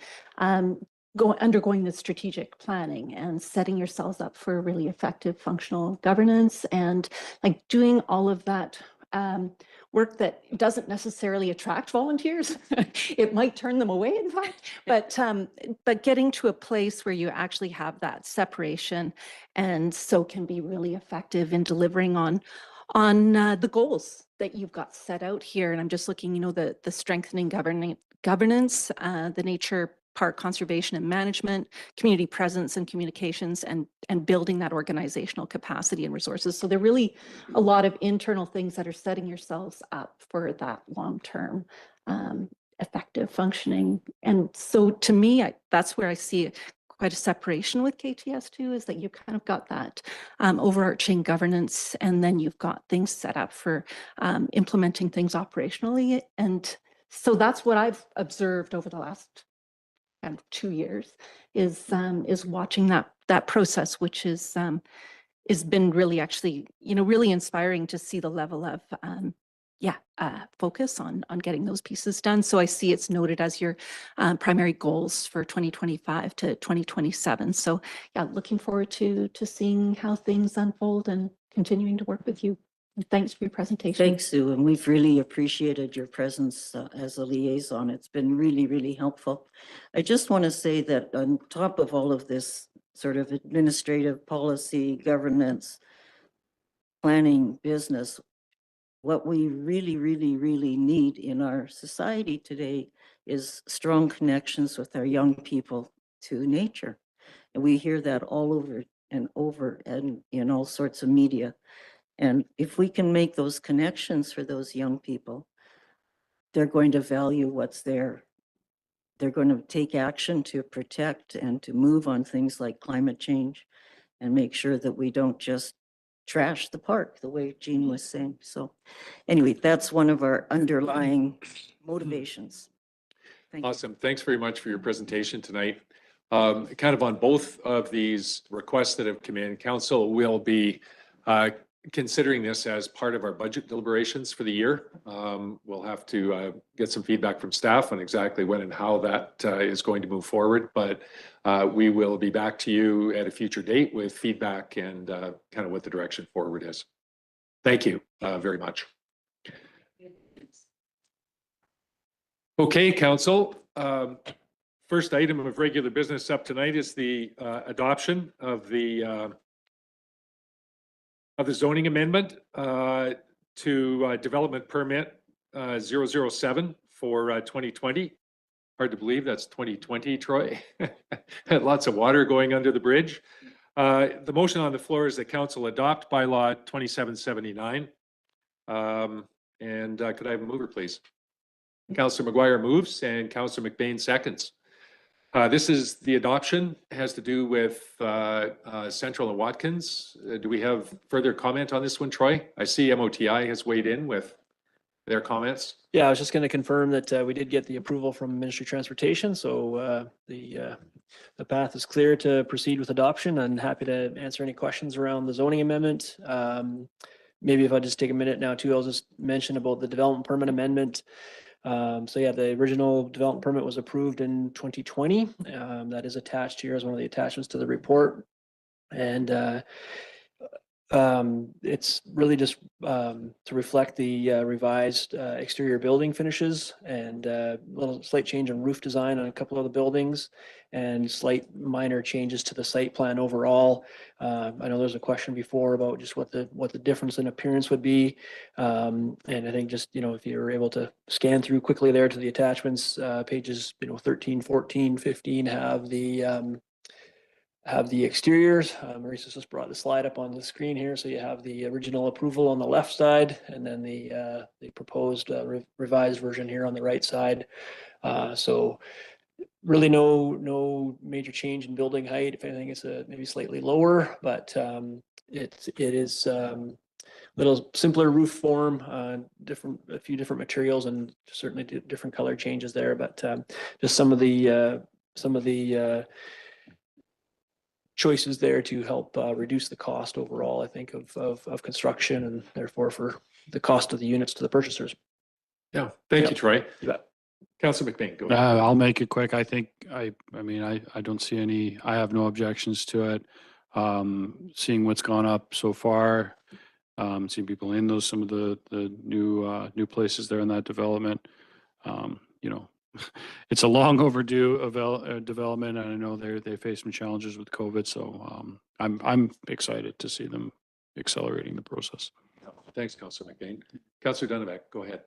undergoing the strategic planning and setting yourselves up for really effective functional governance and like doing all of that work that doesn't necessarily attract volunteers. It might turn them away, in fact, but getting to a place where you actually have that separation and so can be really effective in delivering on the goals that you've got set out here. And I'm just looking, you know, the strengthening governance, the nature park conservation and management, community presence and communications, and building that organizational capacity and resources. So there are really a lot of internal things that are setting yourselves up for that long-term effective functioning. And so to me, that's where I see quite a separation with KTS2, is that you kind of got that overarching governance, and then you've got things set up for implementing things operationally. And so that's what I've observed over the last 2 years is watching that process, which is has been really actually, you know, really inspiring to see the level of focus on getting those pieces done. So I see it's noted as your primary goals for 2025 to 2027. So yeah, looking forward to seeing how things unfold and continuing to work with you. And thanks for your presentation. Thanks, Sue, and we've really appreciated your presence as a liaison. It's been really, really helpful. I just want to say that on top of all of this sort of administrative policy, governance, planning, business, what we really, really, really need in our society today is strong connections with our young people to nature. And we hear that all over and in all sorts of media. And if we can make those connections for those young people, they're going to value what's there. They're going to take action to protect and to move on things like climate change and make sure that we don't just trash the park the way Jean was saying. So anyway, that's one of our underlying motivations. Thank you. Awesome. Thanks very much for your presentation tonight. Kind of on both of these requests that have come in, council will be considering this as part of our budget deliberations for the year. We'll have to get some feedback from staff on exactly when and how that is going to move forward, but we will be back to you at a future date with feedback and kind of what the direction forward is. Thank you very much. Okay, council. First item of regular business up tonight is the adoption of the zoning amendment to development permit 007 for 2020. Hard to believe that's 2020, Troy. Had lots of water going under the bridge. The motion on the floor is that council adopt bylaw 2779. And could I have a mover, please? Councillor McGuire moves and Councillor McBain seconds. This is the adoption, has to do with Central and Watkins. Do we have further comment on this one, Troy? I see MOTI has weighed in with their comments. Yeah, I was just going to confirm that we did get the approval from Ministry of Transportation, so the path is clear to proceed with adoption. I'm happy to answer any questions around the zoning amendment. Maybe if I just take a minute now too, I'll just mention about the development permit amendment. So yeah, the original development permit was approved in 2020. That is attached here as one of the attachments to the report. And it's really just to reflect the revised exterior building finishes and a little slight change in roof design on a couple of the buildings and slight minor changes to the site plan overall. I know there's a question before about just what the difference in appearance would be. And I think just, you know, if you're able to scan through quickly there to the attachments, pages, 13, 14, 15 have the exteriors. Maurice just brought the slide up on the screen here. So you have the original approval on the left side and then the proposed revised version here on the right side. So really no major change in building height. If anything, it's maybe slightly lower, but it is little simpler roof form, a few different materials and certainly different color changes there, but just some of the choices there to help reduce the cost overall, I think, of construction and therefore for the cost of the units to the purchasers. Yeah, thank you, Troy. Councilor McBain, go ahead. I'll make it quick. I think I mean, I don't see any, I have no objections to it. Seeing what's gone up so far, seeing people in those, some of the new places there in that development. You know, it's a long overdue development, and I know they face some challenges with COVID, so I'm excited to see them accelerating the process. Thanks, Councillor McBain. Councillor Dunavac, go ahead.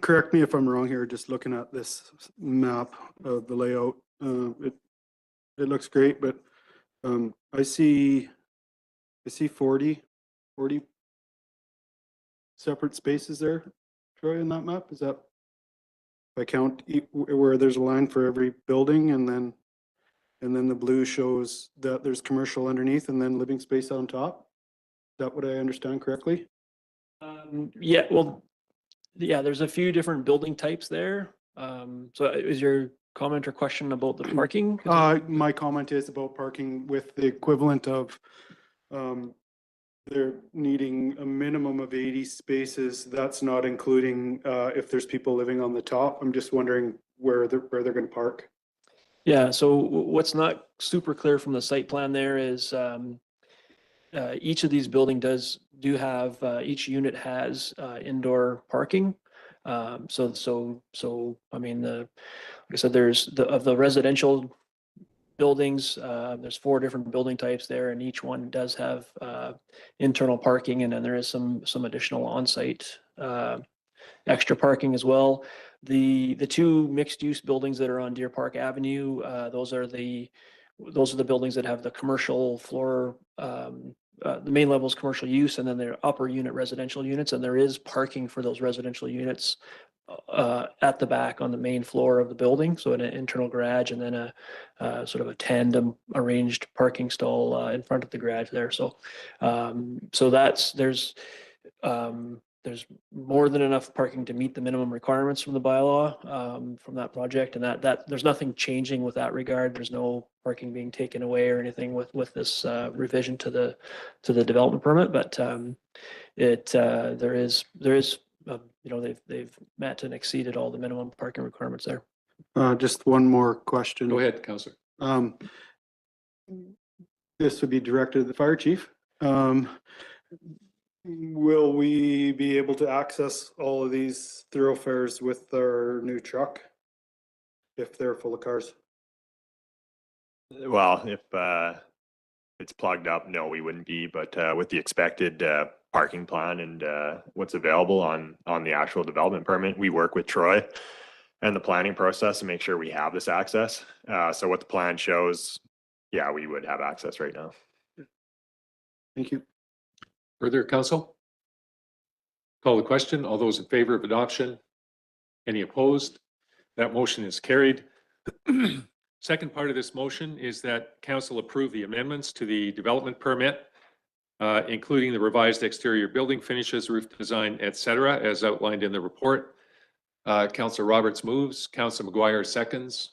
Correct me if I'm wrong here, just looking at this map of the layout, it looks great, but I see 40 separate spaces there, Troy, in that map. Is that, if I count where there's a line for every building, and then the blue shows that there's commercial underneath and then living space on top? Is that what I understand correctly? Yeah, well, yeah, there's a few different building types there. So is your comment or question about the parking? My comment is about parking with the equivalent of, they're needing a minimum of 80 spaces. That's not including, if there's people living on the top. I'm just wondering where they're going to park. Yeah, so what's not super clear from the site plan there is each of these buildings do have, each unit has indoor parking. So I mean, like I said, there's of the residential buildings, there's 4 different building types there, and each one does have internal parking, and then there is some additional on-site extra parking as well. The 2 mixed-use buildings that are on Deer Park Avenue, those are the buildings that have the commercial floor. The main level is commercial use, and then there are upper unit residential units, and there is parking for those residential units at the back on the main floor of the building. So an internal garage, and then a sort of a tandem arranged parking stall in front of the garage there. So there's more than enough parking to meet the minimum requirements from the bylaw from that project, and that there's nothing changing with that regard. There's no parking being taken away or anything with this revision to the development permit, but there is you know, they've met and exceeded all the minimum parking requirements there. Just one more question. Go ahead, Councillor. This would be directed to the fire chief. Will we be able to access all of these thoroughfares with our new truck if they're full of cars? Well, if it's plugged up, no, we wouldn't be, but with the expected parking plan and what's available on the actual development permit, we work with Troy and the planning process to make sure we have this access. So what the plan shows, yeah, we would have access right now. Thank you. Further, council? Call the question. All those in favor of adoption? Any opposed? That motion is carried. Second part of this motion is that council approve the amendments to the development permit, including the revised exterior building finishes, roof design, etc., as outlined in the report. Councillor Roberts moves. Councillor McGuire seconds.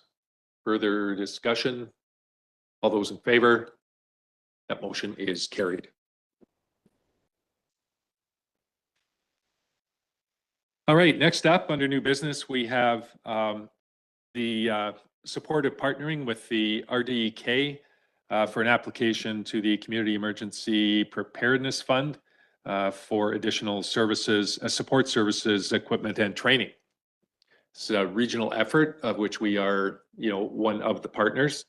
Further discussion? All those in favor? That motion is carried. All right, next up under new business, we have the support of partnering with the RDEK for an application to the Community Emergency Preparedness Fund for additional services, support services, equipment, and training. It's a regional effort of which we are, one of the partners.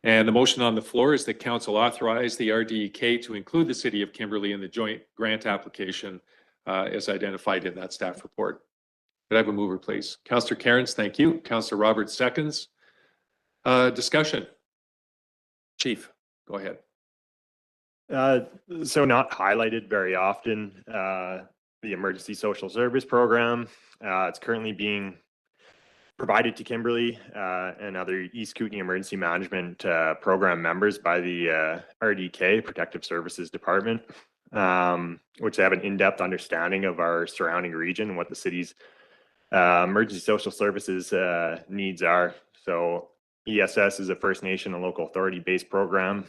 And the motion on the floor is that council authorize the RDEK to include the City of Kimberley in the joint grant application as identified in that staff report. Could I have a mover, please? Councillor Cairns, thank you. Councillor Roberts seconds. Discussion. Chief, go ahead. So not highlighted very often, the Emergency Social Service Program. It's currently being provided to Kimberley and other East Kootenay Emergency Management Program members by the RDK, Protective Services Department, which have an in-depth understanding of our surrounding region and what the city's emergency social services needs are. So ESS is a First Nation and local authority-based program,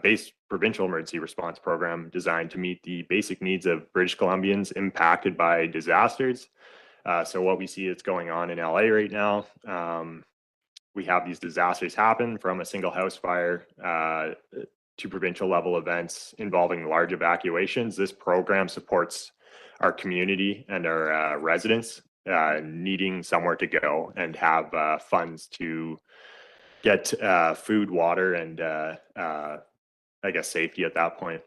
based provincial emergency response program designed to meet the basic needs of British Columbians impacted by disasters. So what we see that's going on in LA right now, we have these disasters happen from a single house fire to provincial level events involving large evacuations. This program supports our community and our residents needing somewhere to go and have funds to get food, water, and I guess safety at that point.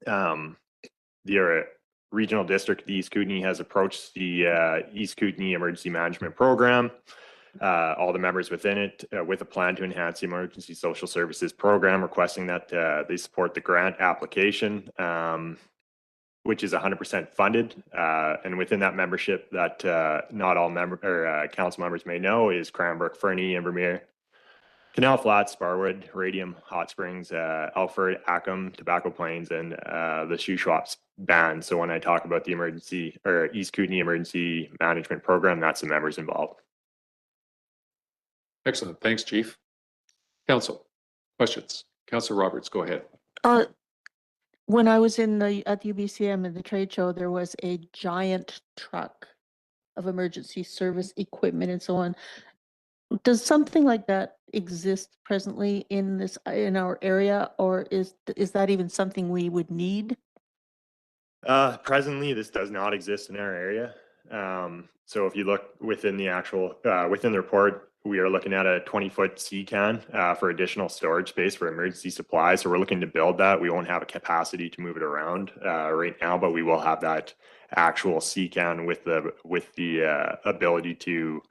The regional district of East Kootenay has approached the East Kootenay Emergency Management Program, all the members within it, with a plan to enhance the Emergency Social Services Program, requesting that they support the grant application, which is 100% funded. And within that membership, that not all council members may know, is Cranbrook, Fernie, Invermere, Canal Flats, Sparwood, Radium, Hot Springs, Alford, Ackham, Tobacco Plains, and the Shuswaps band. So when I talk about the East Kootenay Emergency Management Program, that's the members involved. Excellent. Thanks, Chief. Council, questions? Councillor Roberts, go ahead. When I was at the UBCM in the trade show, there was a giant truck of emergency service equipment and so on. Does something like that exist presently in our area, or is that even something we would need? Presently, this does not exist in our area. So if you look within the actual within the report, we are looking at a 20-foot CCAN for additional storage space for emergency supplies. So we're looking to build that. We won't have a capacity to move it around right now, but we will have that actual CCAN with the ability to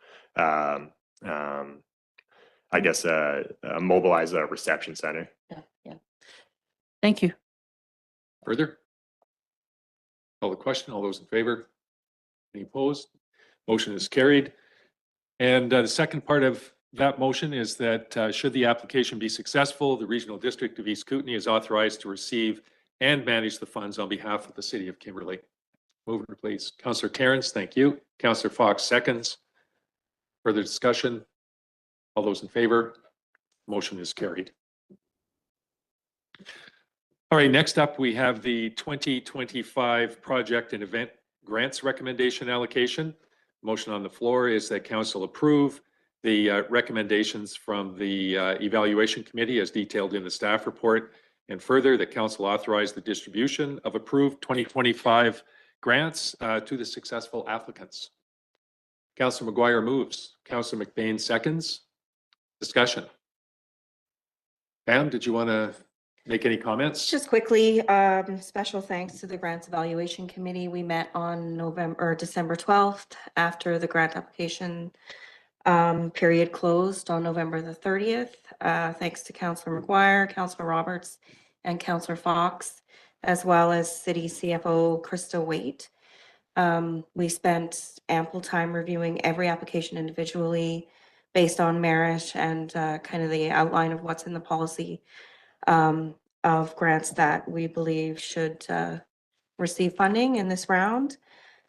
I guess mobilize a reception center. Yeah. Thank you. Further? Call the question. All those in favor? Any opposed? Motion is carried. And the second part of that motion is that should the application be successful, the Regional District of East Kootenay is authorized to receive and manage the funds on behalf of the City of Kimberley. Mover, please. Councillor Cairns, thank you. Councillor Fox seconds. Further discussion? All those in favor? Motion is carried. All right, next up, we have the 2025 project and event grants recommendation allocation. Motion on the floor is that council approve the recommendations from the evaluation committee as detailed in the staff report, and further that council authorize the distribution of approved 2025 grants to the successful applicants. Councillor McGuire moves. Councillor McBain seconds. Discussion. Pam, did you want to make any comments? Just quickly, special thanks to the Grants Evaluation Committee. We met on December 12th after the grant application period closed on November the 30th. Thanks to Councillor McGuire, Councillor Roberts, and Councillor Fox, as well as City CFO Krista Waite. We spent ample time reviewing every application individually based on merit and kind of the outline of what's in the policy of grants that we believe should receive funding in this round.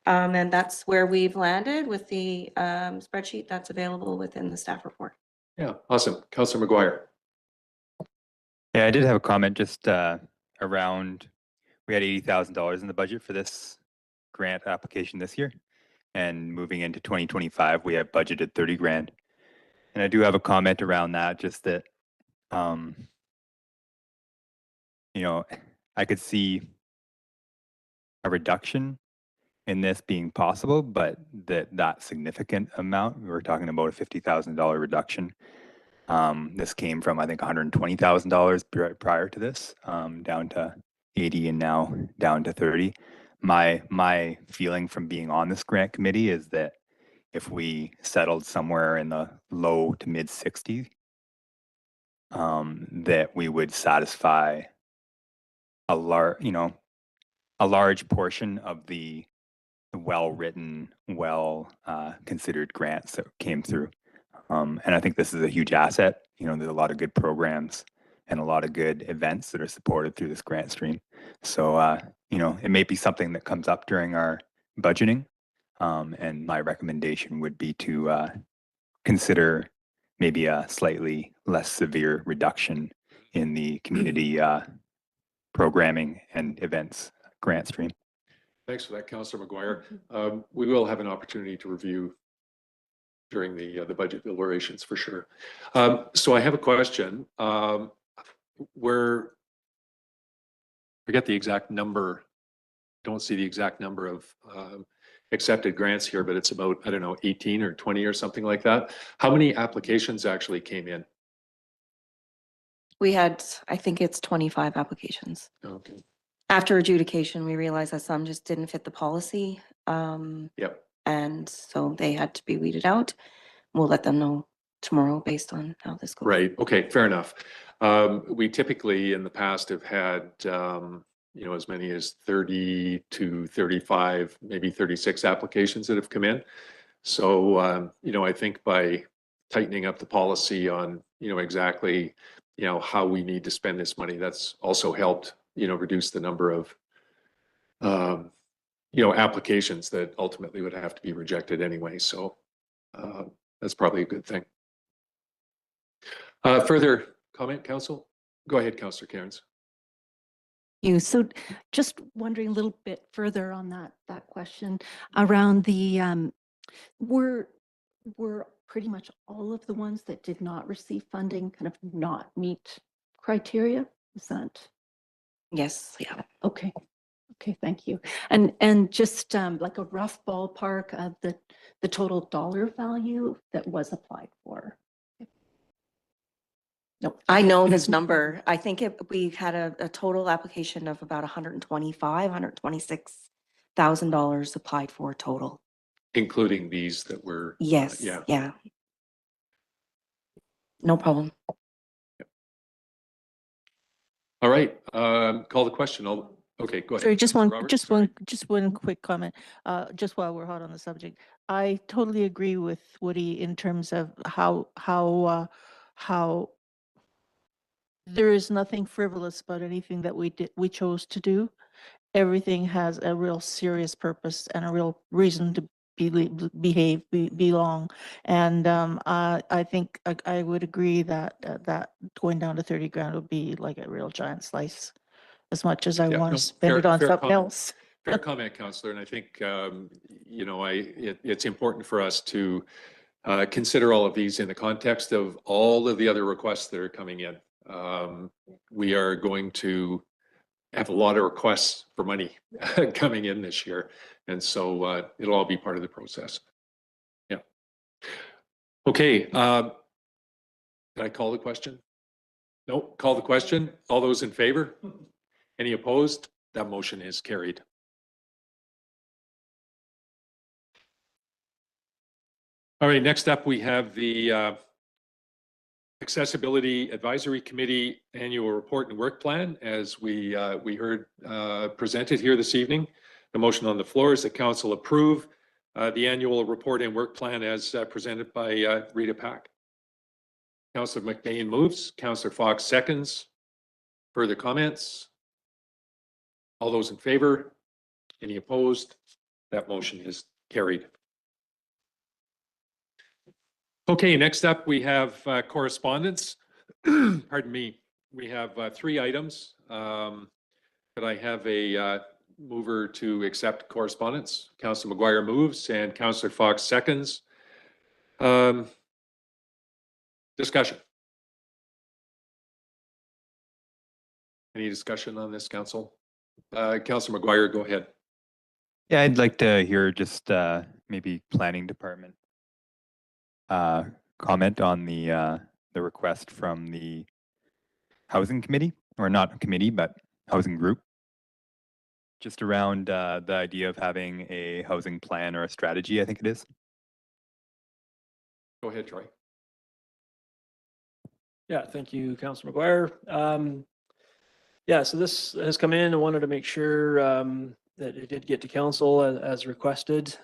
And that's where we've landed with the spreadsheet that's available within the staff report. Yeah, awesome. Councillor McGuire. Yeah, I did have a comment just around, we had $80,000 in the budget for this grant application this year. And moving into 2025, we have budgeted 30 grand. And I do have a comment around that, just that, you know, I could see a reduction in this being possible, but that significant amount, we were talking about a $50,000 reduction. This came from, I think, $120,000 prior to this, down to 80 and now down to 30. My feeling from being on this grant committee is that if we settled somewhere in the low to mid 60s, that we would satisfy a large portion of the well-written, considered grants that came through. And I think this is a huge asset. You know, there's a lot of good programs and a lot of good events that are supported through this grant stream. So, you know, it may be something that comes up during our budgeting. And my recommendation would be to consider maybe a slightly less severe reduction in the community programming and events grant stream. Thanks for that, Councillor McGuire. We will have an opportunity to review during the budget deliberations for sure. So I have a question. Forget the exact number. Don't see the exact number of accepted grants here, but it's about, I don't know, 18 or 20 or something like that. How many applications actually came in? We had, I think it's 25 applications. Okay. After adjudication, we realized that some just didn't fit the policy. Yep. And so they had to be weeded out. We'll let them know tomorrow based on how this goes. Right. Okay. Fair enough. We typically in the past have had, as many as 30 to 35, maybe 36 applications that have come in. So, I think by tightening up the policy on, exactly, how we need to spend this money, that's also helped, reduce the number of, applications that ultimately would have to be rejected anyway. So that's probably a good thing. Further comment, Council? Go ahead, Councillor Cairns. So just wondering a little bit further on that question around the, were pretty much all of the ones that did not receive funding kind of not meet criteria? Is that? Yes, yeah. Okay. Okay, thank you. And just like a rough ballpark of the total dollar value that was applied for. No, I know this number. I think we had a total application of about $126,000 applied for total. Including these that were. Yes, Yeah. yeah. No problem. All right. Call the question. Okay, go ahead. Sorry, just Councillor one, Roberts. just one quick comment, just while we're hot on the subject. I totally agree with Woody in terms of how there is nothing frivolous about anything that we chose to do. Everything has a real serious purpose and a real reason to belong. And I think I would agree that that going down to 30 grand would be like a real giant slice, as much as I Yeah, want no, to spend it on fair something comment. else. Fair comment, Councillor. And I think, it's important for us to consider all of these in the context of all of the other requests that are coming in. We are going to have a lot of requests for money coming in this year. And so it'll all be part of the process. Yeah. Okay. Did I call the question? No, call the question. All those in favor? Any opposed? That motion is carried. All right, next up we have the Accessibility Advisory Committee Annual Report and Work Plan, as we heard presented here this evening. The motion on the floor is that Council approve the annual report and work plan as presented by Rita Pack. Councillor McBain moves. Councillor Fox seconds. Further comments? All those in favor? Any opposed? That motion is carried. Okay, next up we have correspondence. Pardon me. We have 3 items. Could I have a mover to accept correspondence? Councillor McGuire moves and Councillor Fox seconds. Discussion. Any discussion on this, Council? Councillor McGuire, go ahead. Yeah, I'd like to hear just maybe planning department comment on the request from the housing committee, or not committee, but housing group, just around the idea of having a housing plan or a strategy, I think it is. Go ahead, Troy. Yeah, thank you, Councillor McGuire. Yeah, so this has come in. I wanted to make sure that it did get to council as requested.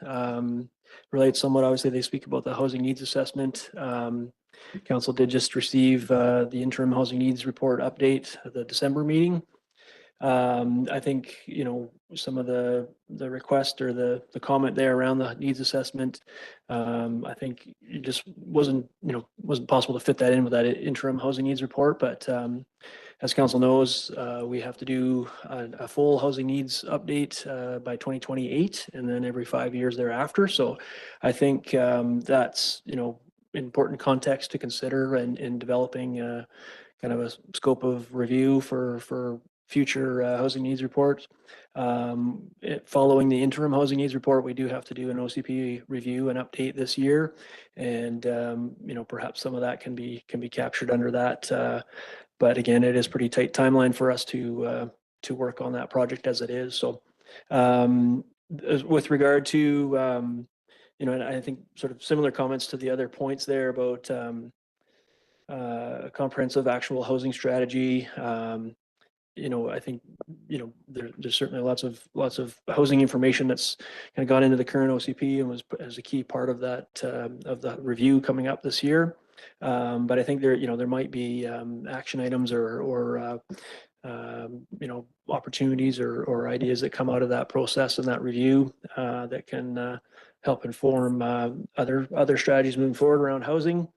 Relates somewhat, obviously, they speak about the housing needs assessment. Council did just receive the interim housing needs report update at the December meeting. I think, some of the request or the comment there around the needs assessment, I think it just wasn't wasn't possible to fit that in with that interim housing needs report, but as council knows, we have to do a full housing needs update by 2028 and then every 5 years thereafter. So I think that's, important context to consider in developing kind of a scope of review for future housing needs reports. Following the interim housing needs report, we do have to do an OCP review and update this year. And, perhaps some of that can be captured under that. But again, it is pretty tight timeline for us to work on that project as it is. So with regard to, and I think sort of similar comments to the other points there about a comprehensive actual housing strategy. I think, there's certainly lots of housing information that's kind of gone into the current OCP and was as a key part of that, of the review coming up this year. But I think there might be action items or opportunities or ideas that come out of that process and that review that can help inform other strategies moving forward around housing.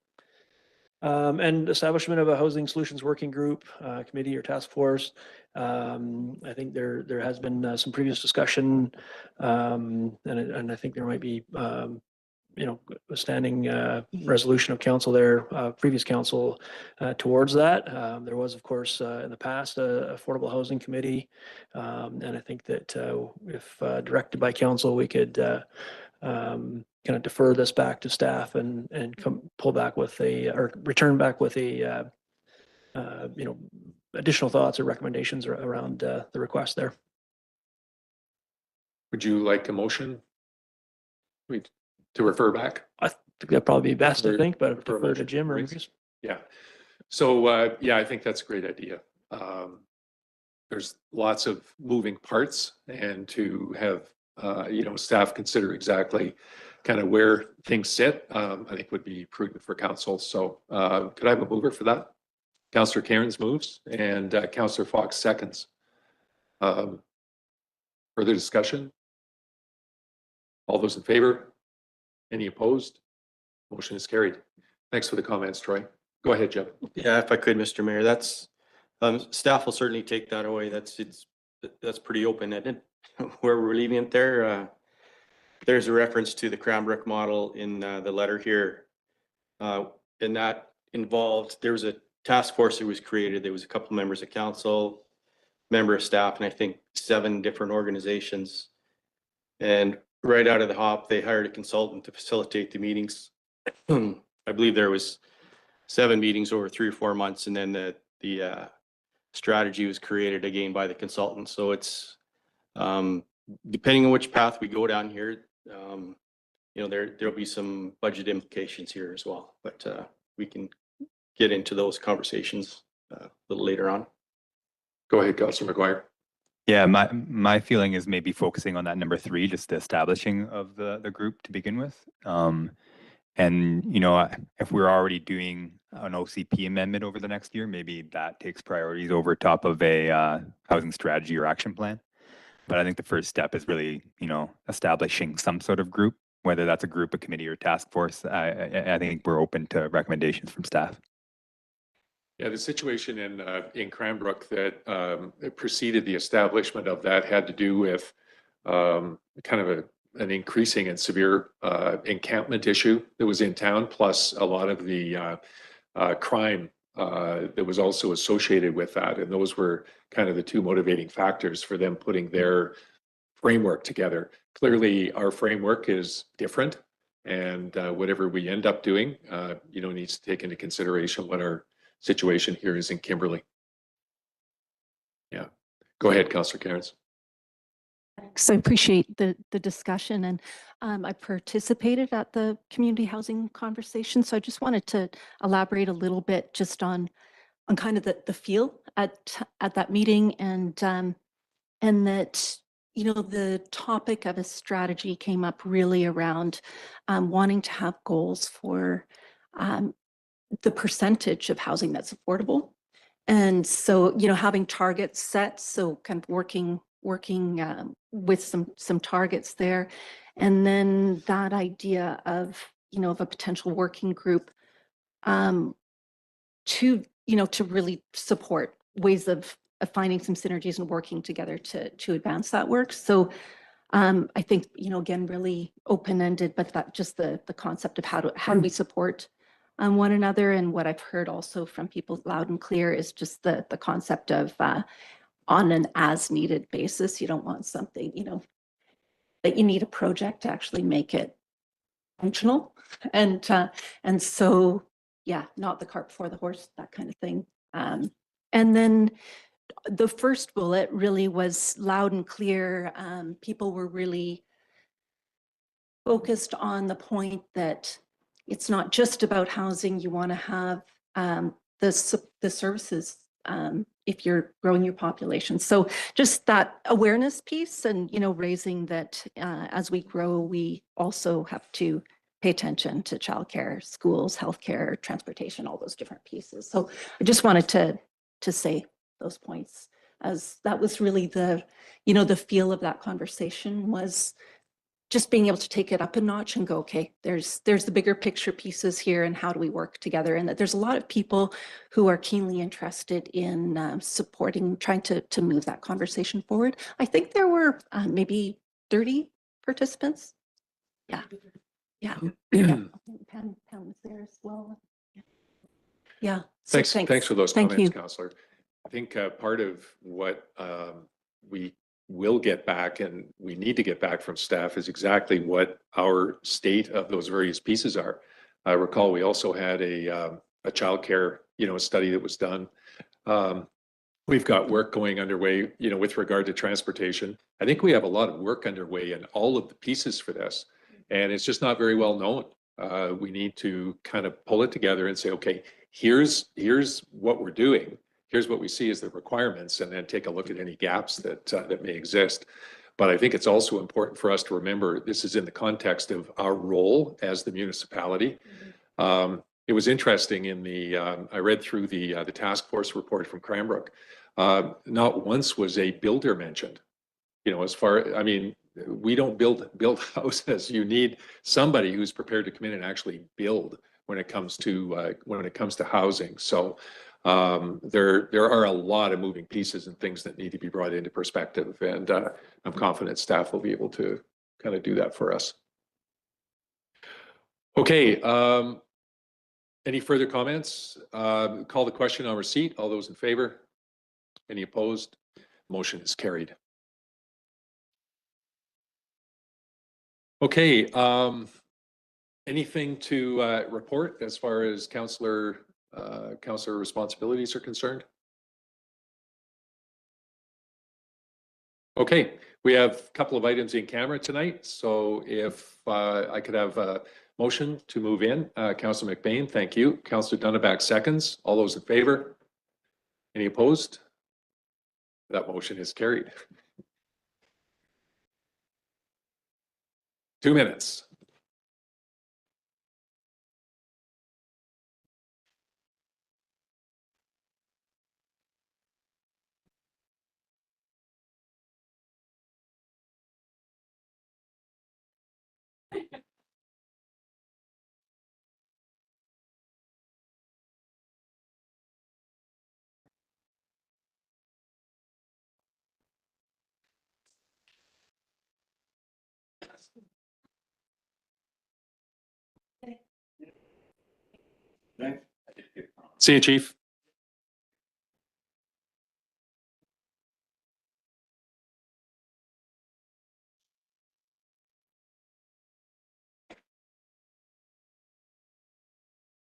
And establishment of a housing solutions working group, committee or task force. I think there has been some previous discussion, and I think there might be a standing resolution of council there, previous council towards that. There was, of course, in the past, a affordable housing committee, and I think that if directed by council, we could kind of defer this back to staff and pull back with or return back with additional thoughts or recommendations around the request there. Would you like a motion to refer back? I think that'd probably be best, I think, but defer to Jim or Right. Angus. Yeah. So, I think that's a great idea. There's lots of moving parts, and to have, staff consider exactly kind of where things sit, I think would be prudent for council. So, could I have a mover for that? Councillor Cairns moves and Councillor Fox seconds. Further discussion? All those in favor? Any opposed? Motion is carried. Thanks for the comments, Troy. Go ahead, Jim. Yeah, if I could, Mr. Mayor, that's, staff will certainly take that away. That's pretty open-ended where we're leaving it there. There's a reference to the Cranbrook model in the letter here. And that involved, there was a task force that was created. There was a couple members of council, member of staff, and I think 7 different organizations. And right out of the hop, they hired a consultant to facilitate the meetings. I believe there was 7 meetings over 3 or 4 months, and then the strategy was created again by the consultant. So it's depending on which path we go down here, there'll be some budget implications here as well. But we can get into those conversations a little later on. Go ahead, Councillor McGuire. Yeah, my feeling is maybe focusing on that number 3, just the establishing of the group to begin with. And, if we're already doing an OCP amendment over the next year, maybe that takes priorities over top of a housing strategy or action plan. But I think the first step is really, establishing some sort of group, whether that's a group, a committee, or task force. I think we're open to recommendations from staff. Yeah, the situation in Cranbrook that preceded the establishment of that had to do with kind of an increasing and severe encampment issue that was in town, plus a lot of the crime that was also associated with that. And those were kind of the 2 motivating factors for them putting their framework together. Clearly, our framework is different, and whatever we end up doing, needs to take into consideration what our situation here is in Kimberley. Yeah. Go ahead, Councillor Cairns. So I appreciate the discussion, and I participated at the community housing conversation. So I just wanted to elaborate a little bit just on kind of the feel at that meeting, and that the topic of a strategy came up really around wanting to have goals for the percentage of housing that's affordable, and so having targets set, so kind of working with some targets there, and then that idea of of a potential working group to, you know, to really support ways of finding some synergies and working together to advance that work. So I think, you know, again, really open-ended, but that just the concept of how do we support one another. And what I've heard also from people loud and clear is just the concept of on an as needed basis. You don't want something, you know, that you need a project to actually make it functional. And so, yeah, not the cart before the horse, that kind of thing. And then the first bullet really was loud and clear. People were really focused on the point that it's not just about housing. You want to have the services if you're growing your population. So just that awareness piece, and you know, raising that as we grow, we also have to pay attention to childcare, schools, healthcare, transportation, all those different pieces. So I just wanted to say those points, as that was really the, you know, the feel of that conversation was just being able to take it up a notch and go, okay, there's the bigger picture pieces here, and how do we work together? And that there's a lot of people who are keenly interested in supporting, trying to move that conversation forward. I think there were maybe 30 participants. Yeah, yeah. Yeah. Pam was there as well. Yeah. So Thanks for those Thank comments, you. Councillor. I think part of what we will get back and we need to get back from staff is exactly what our state of those various pieces are. I recall we also had a childcare, you know, study that was done. We've got work going underway, you know, with regard to transportation. I think we have a lot of work underway in all of the pieces for this, and it's just not very well known. We need to kind of pull it together and say, okay, here's what we're doing. Here's what we see as the requirements, and then take a look at any gaps that that may exist. But I think it's also important for us to remember this is in the context of our role as the municipality. It was interesting in the I read through the task force report from Cranbrook. Not once was a builder mentioned. You know, as far, I mean, we don't build houses. You need somebody who's prepared to come in and actually build when it comes to housing. So there are a lot of moving pieces and things that need to be brought into perspective, and I'm confident staff will be able to kind of do that for us. Okay. Any further comments? Call the question on receipt. All those in favor? Any opposed? Motion is carried. Okay. Anything to report as far as councillor responsibilities are concerned? Okay, we have a couple of items in camera tonight. So if I could have a motion to move in. Councillor McBain, thank you. Councillor Dunneback seconds. All those in favor? Any opposed? That motion is carried. 2 minutes. See you, Chief.